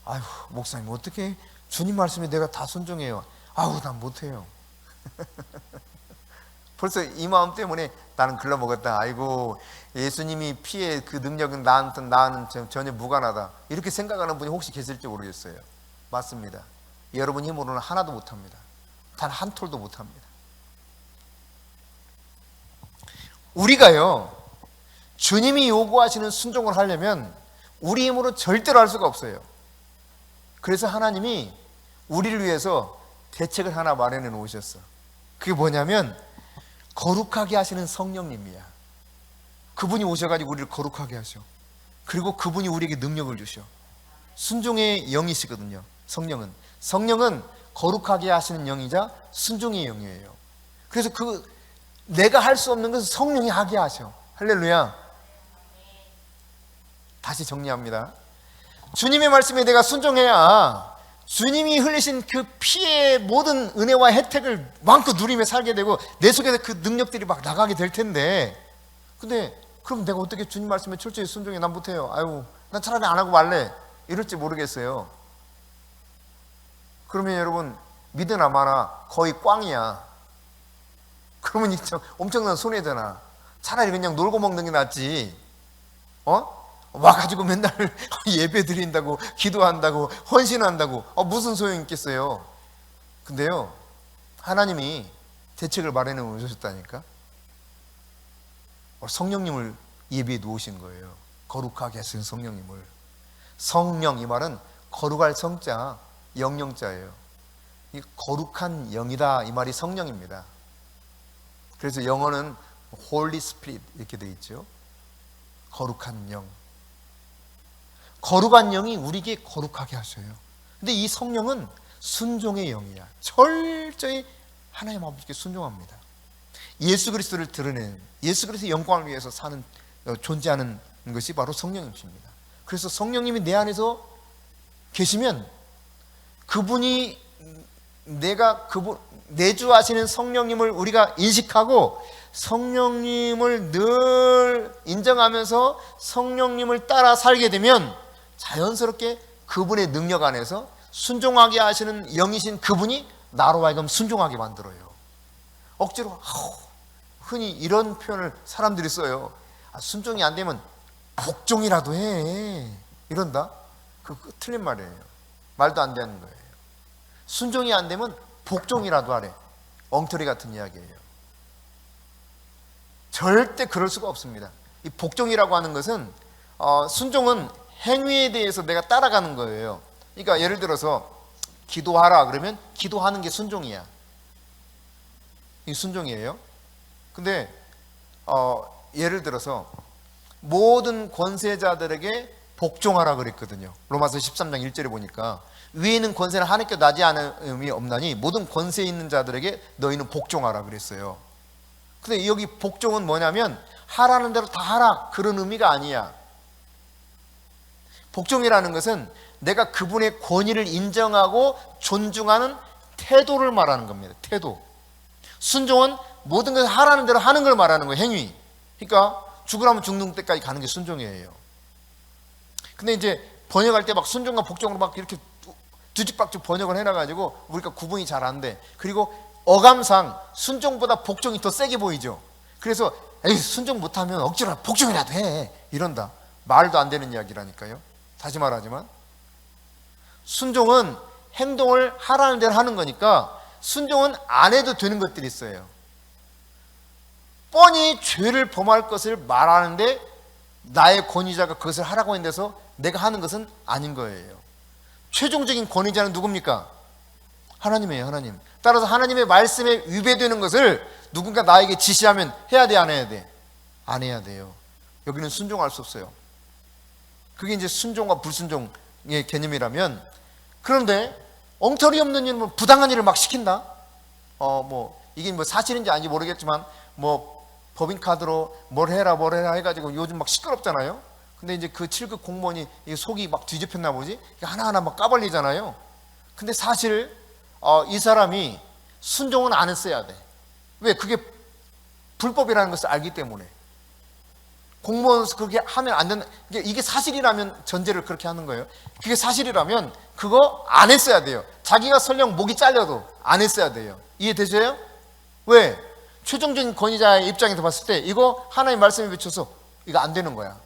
아유, 목사님 어떻게 주님 말씀에 내가 다 순종해요. 아우, 난 못해요. 벌써 이 마음 때문에 나는 글러먹었다. 아이고, 예수님이 피의 그 능력은 나는 전혀 무관하다. 이렇게 생각하는 분이 혹시 계실지 모르겠어요. 맞습니다. 여러분 힘으로는 하나도 못합니다. 단 한 톨도 못합니다. 우리가요, 주님이 요구하시는 순종을 하려면 우리 힘으로 절대로 할 수가 없어요. 그래서 하나님이 우리를 위해서 대책을 하나 마련해 놓으셨어. 그게 뭐냐면 거룩하게 하시는 성령님이야. 그분이 오셔가지고 우리를 거룩하게 하셔. 그리고 그분이 우리에게 능력을 주셔. 순종의 영이시거든요. 성령은 거룩하게 하시는 영이자 순종의 영이에요. 그래서 내가 할 수 없는 것을 성령이 하게 하셔. 할렐루야. 다시 정리합니다. 주님의 말씀에 내가 순종해야 주님이 흘리신 그 피의 모든 은혜와 혜택을 마음껏 누리며 살게 되고 내 속에서 그 능력들이 막 나가게 될 텐데, 근데 그럼 내가 어떻게 주님 말씀에 철저히 순종해? 난 못해요. 아유, 난 차라리 안 하고 말래. 이럴지 모르겠어요. 그러면 여러분, 믿으나 마나 거의 꽝이야. 그러면 엄청난 손해잖아. 차라리 그냥 놀고 먹는 게 낫지. 와가지고 맨날 예배 드린다고, 기도한다고, 헌신한다고, 무슨 소용이 있겠어요. 근데요, 하나님이 대책을 마련해 놓으셨다니까. 성령님을 예비해 놓으신 거예요. 거룩하게 하신 성령님을. 성령, 이 말은 거룩할 성자, 영영자예요. 이 거룩한 영이다, 이 말이 성령입니다. 그래서 영어는 Holy Spirit 이렇게 되어 있죠. 거룩한 영. 거룩한 영이 우리에게 거룩하게 하셔요. 근데 이 성령은 순종의 영이야. 철저히 하나님 아버지께 순종합니다. 예수 그리스도를 드러내는, 예수 그리스도의 영광을 위해서 사는, 존재하는 것이 바로 성령님이십니다. 그래서 성령님이 내 안에서 계시면 그분이 내주하시는 성령님을 우리가 인식하고 성령님을 늘 인정하면서 성령님을 따라 살게 되면 자연스럽게 그분의 능력 안에서 순종하게 하시는 영이신 그분이 나로 하여금 순종하게 만들어요. 억지로 흔히 이런 표현을 사람들이 써요. 순종이 안 되면 복종이라도 해, 이런다. 그거 틀린 말이에요. 말도 안 되는 거예요. 순종이 안 되면 복종이라도 하래. 엉터리 같은 이야기예요. 절대 그럴 수가 없습니다. 이 복종이라고 하는 것은 순종은 행위에 대해서 내가 따라가는 거예요. 그러니까 예를 들어서 기도하라 그러면 기도하는 게 순종이야. 이 순종이에요. 근데 예를 들어서 모든 권세자들에게 복종하라 그랬거든요. 로마서 13장 1절에 보니까 위에 있는 권세는 하나님께 나지 않음이 없나니 모든 권세 있는 자들에게 너희는 복종하라 그랬어요. 근데 여기 복종은 뭐냐면 하라는 대로 다 하라, 그런 의미가 아니야. 복종이라는 것은 내가 그분의 권위를 인정하고 존중하는 태도를 말하는 겁니다. 태도. 순종은 모든 것을 하라는 대로 하는 걸 말하는 거예요. 행위. 그러니까 죽으라면 죽는 때까지 가는 게 순종이에요. 근데 이제 번역할 때 막 순종과 복종으로 막 이렇게 뒤집박죽 번역을 해놔가지고 우리가 구분이 잘 안 돼. 그리고 어감상 순종보다 복종이 더 세게 보이죠. 그래서 에이, 순종 못하면 억지로 복종이라도 해, 이런다. 말도 안 되는 이야기라니까요. 다시 말하지만 순종은 행동을 하라는 대로 하는 거니까 순종은 안 해도 되는 것들이 있어요. 뻔히 죄를 범할 것을 말하는데 나의 권위자가 그것을 하라고 했는 데서 내가 하는 것은 아닌 거예요. 최종적인 권위자는 누굽니까? 하나님이에요. 하나님. 따라서 하나님의 말씀에 위배되는 것을 누군가 나에게 지시하면 해야 돼, 안 해야 돼? 안 해야 돼요. 여기는 순종할 수 없어요. 그게 이제 순종과 불순종의 개념이라면, 그런데 엉터리 없는 일, 부당한 일을 막 시킨다. 이게 사실인지 아닌지 모르겠지만 법인카드로 뭘 해라 해가지고 요즘 막 시끄럽잖아요. 근데 이제 그 7급 공무원이 속이 막 뒤집혔나 보지? 하나하나 막 까발리잖아요. 근데 사실 이 사람이 순종은 안 했어야 돼. 왜? 그게 불법이라는 것을 알기 때문에. 공무원에서 그렇게 하면 안 된다. 이게 사실이라면 전제를 그렇게 하는 거예요. 그게 사실이라면 그거 안 했어야 돼요. 자기가 설령 목이 잘려도 안 했어야 돼요. 이해되세요? 왜? 최종적인 권위자의 입장에서 봤을 때 이거 하나님 말씀에 비춰서 이거 안 되는 거야.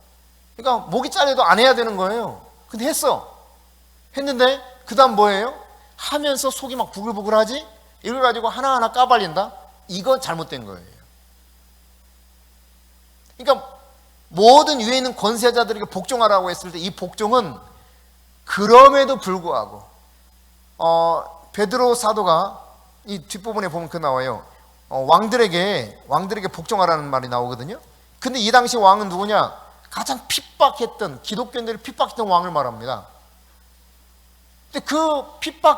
그러니까 목이 잘려도 안 해야 되는 거예요. 근데 했는데 그 다음 뭐예요? 하면서 속이 막 부글부글하지? 이걸 가지고 하나하나 까발린다? 이건 잘못된 거예요. 그러니까 모든 위에 있는 권세자들에게 복종하라고 했을 때 이 복종은 그럼에도 불구하고 베드로 사도가 이 뒷부분에 보면 그 나와요. 왕들에게 복종하라는 말이 나오거든요. 근데 이 당시 왕은 누구냐? 가장 핍박했던, 기독교인들을 핍박했던 왕을 말합니다. 근데 그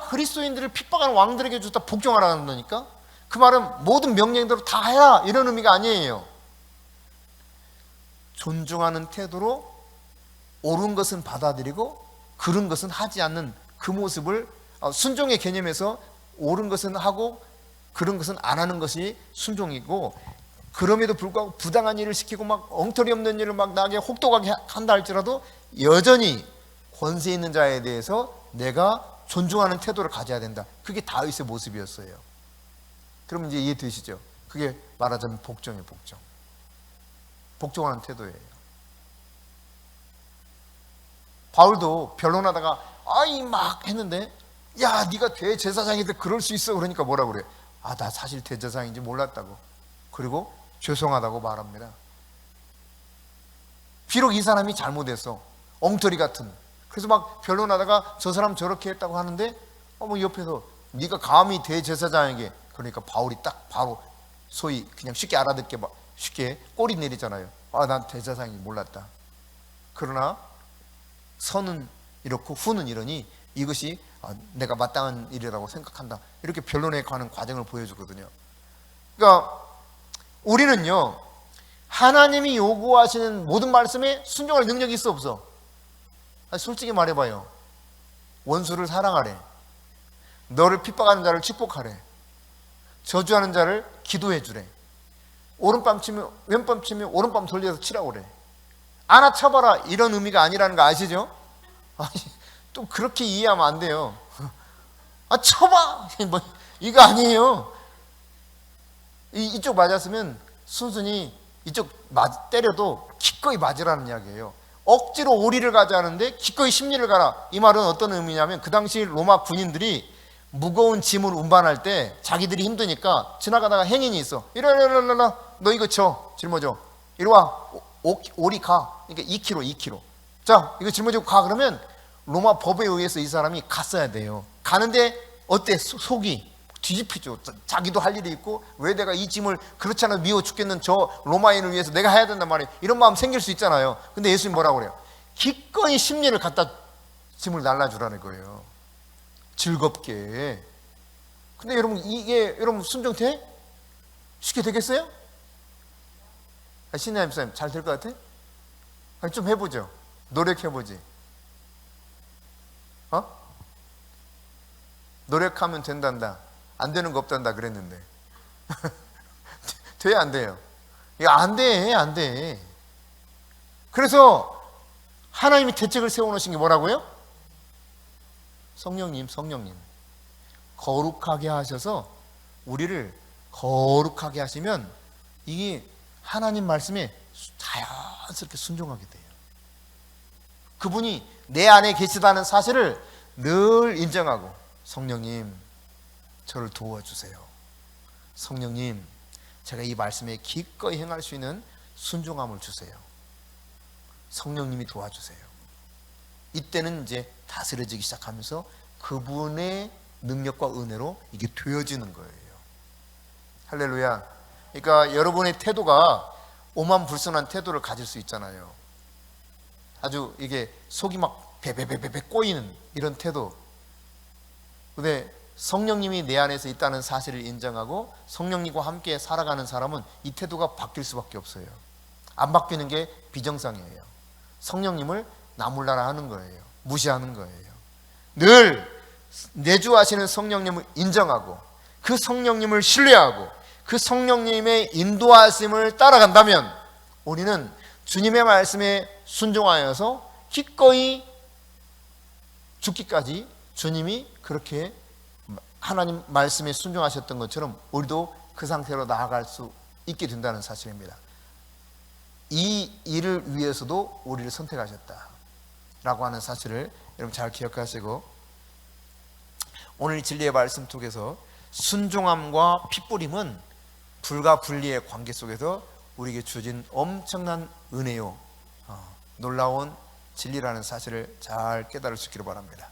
그리스도인들을 핍박하는 왕들에게 주다 복종하라는 거니까 그 말은 모든 명령대로 다 해라, 이런 의미가 아니에요. 존중하는 태도로 옳은 것은 받아들이고 그른 것은 하지 않는 그 모습을, 순종의 개념에서 옳은 것은 하고 그런 것은 안 하는 것이 순종이고, 그럼에도 불구하고 부당한 일을 시키고 막 엉터리 없는 일을 막 나게 혹독하게 한다 할지라도 여전히 권세 있는 자에 대해서 내가 존중하는 태도를 가져야 된다. 그게 다윗의 모습이었어요. 그러면 이제 이해되시죠? 그게 말하자면 복종이에요. 복종하는 태도예요. 바울도 변론하다가 아이 막 했는데, 야 네가 대제사장인데 그럴 수 있어. 그러니까 뭐라 그래? 나 사실 대제사장인지 몰랐다고. 그리고 죄송하다고 말합니다. 비록 이 사람이 잘못했어, 엉터리 같은. 그래서 막 변론하다가 저 사람 저렇게 했다고 하는데 뭐 옆에서 네가 감히 대제사장에게, 그러니까 바울이 딱 바로 소위 그냥 쉽게 알아듣게 쉽게 꼬리 내리잖아요. 난 대제사장이 몰랐다. 그러나 선은 이렇고 후는 이러니 이것이 내가 마땅한 일이라고 생각한다. 이렇게 변론에 가는 과정을 보여주거든요. 그러니까 우리는요, 하나님이 요구하시는 모든 말씀에 순종할 능력이 있어 없어? 솔직히 말해봐요. 원수를 사랑하래, 너를 핍박하는 자를 축복하래, 저주하는 자를 기도해 주래, 오른밤 치면 왼밤 치면 오른밤 돌려서 치라고 그래. 안아쳐봐라, 이런 의미가 아니라는 거 아시죠? 또 그렇게 이해하면 안 돼요. 쳐봐 뭐 이거 아니에요. 이쪽 맞았으면 순순히 이쪽 때려도 기꺼이 맞으라는 이야기예요. 억지로 오리를 가자 하는데 기꺼이 십리를 가라. 이 말은 어떤 의미냐면, 그 당시 로마 군인들이 무거운 짐을 운반할 때 자기들이 힘드니까 지나가다가 행인이 있어. 이리라, 너 이거 짊어져. 이리 와. 오리 가. 그러니까 2kg. 자, 이거 짊어지고 가. 그러면 로마 법에 의해서 이 사람이 갔어야 돼요. 가는데 어때? 속이 뒤집히죠. 자기도 할 일이 있고, 왜 내가 이 짐을 그렇지 않아도 미워 죽겠는 저 로마인을 위해서 내가 해야 된단 말이에요. 이런 마음 생길 수 있잖아요. 근데 예수님 뭐라고 그래요? 기꺼이 십리를 갖다 짐을 날라주라는 거예요. 즐겁게. 근데 여러분, 이게 여러분 순종돼? 쉽게 되겠어요? 신혜임 선생님 잘 될 것 같아? 좀 해보죠. 노력해보지. 노력하면 된단다, 안 되는 거 없단다 그랬는데 돼, 안 돼요? 이거 안 돼. 그래서 하나님이 대책을 세워놓으신 게 뭐라고요? 성령님 거룩하게 하셔서 우리를 거룩하게 하시면 이게 하나님 말씀에 자연스럽게 순종하게 돼요. 그분이 내 안에 계시다는 사실을 늘 인정하고, 성령님 저를 도와주세요. 성령님 제가 이 말씀에 기꺼이 행할 수 있는 순종함을 주세요. 성령님이 도와주세요. 이때는 이제 다스려지기 시작하면서 그분의 능력과 은혜로 이게 되어지는 거예요. 할렐루야. 그러니까 여러분의 태도가 오만불선한 태도를 가질 수 있잖아요. 아주 이게 속이 막 베베베베 꼬이는 이런 태도. 근데 성령님이 내 안에서 있다는 사실을 인정하고 성령님과 함께 살아가는 사람은 이 태도가 바뀔 수밖에 없어요. 안 바뀌는 게 비정상이에요. 성령님을 나몰라라 하는 거예요. 무시하는 거예요. 늘 내주하시는 성령님을 인정하고, 그 성령님을 신뢰하고, 그 성령님의 인도하심을 따라간다면 우리는 주님의 말씀에 순종하여서 기꺼이 죽기까지 주님이 그렇게 하나님 말씀에 순종하셨던 것처럼 우리도 그 상태로 나아갈 수 있게 된다는 사실입니다. 이 일을 위해서도 우리를 선택하셨다라고 하는 사실을 여러분 잘 기억하시고, 오늘 진리의 말씀 속에서 순종함과 핏부림은 불과 분리의 관계 속에서 우리에게 주어진 엄청난 은혜요, 놀라운 진리라는 사실을 잘 깨달을 수 있기를 바랍니다.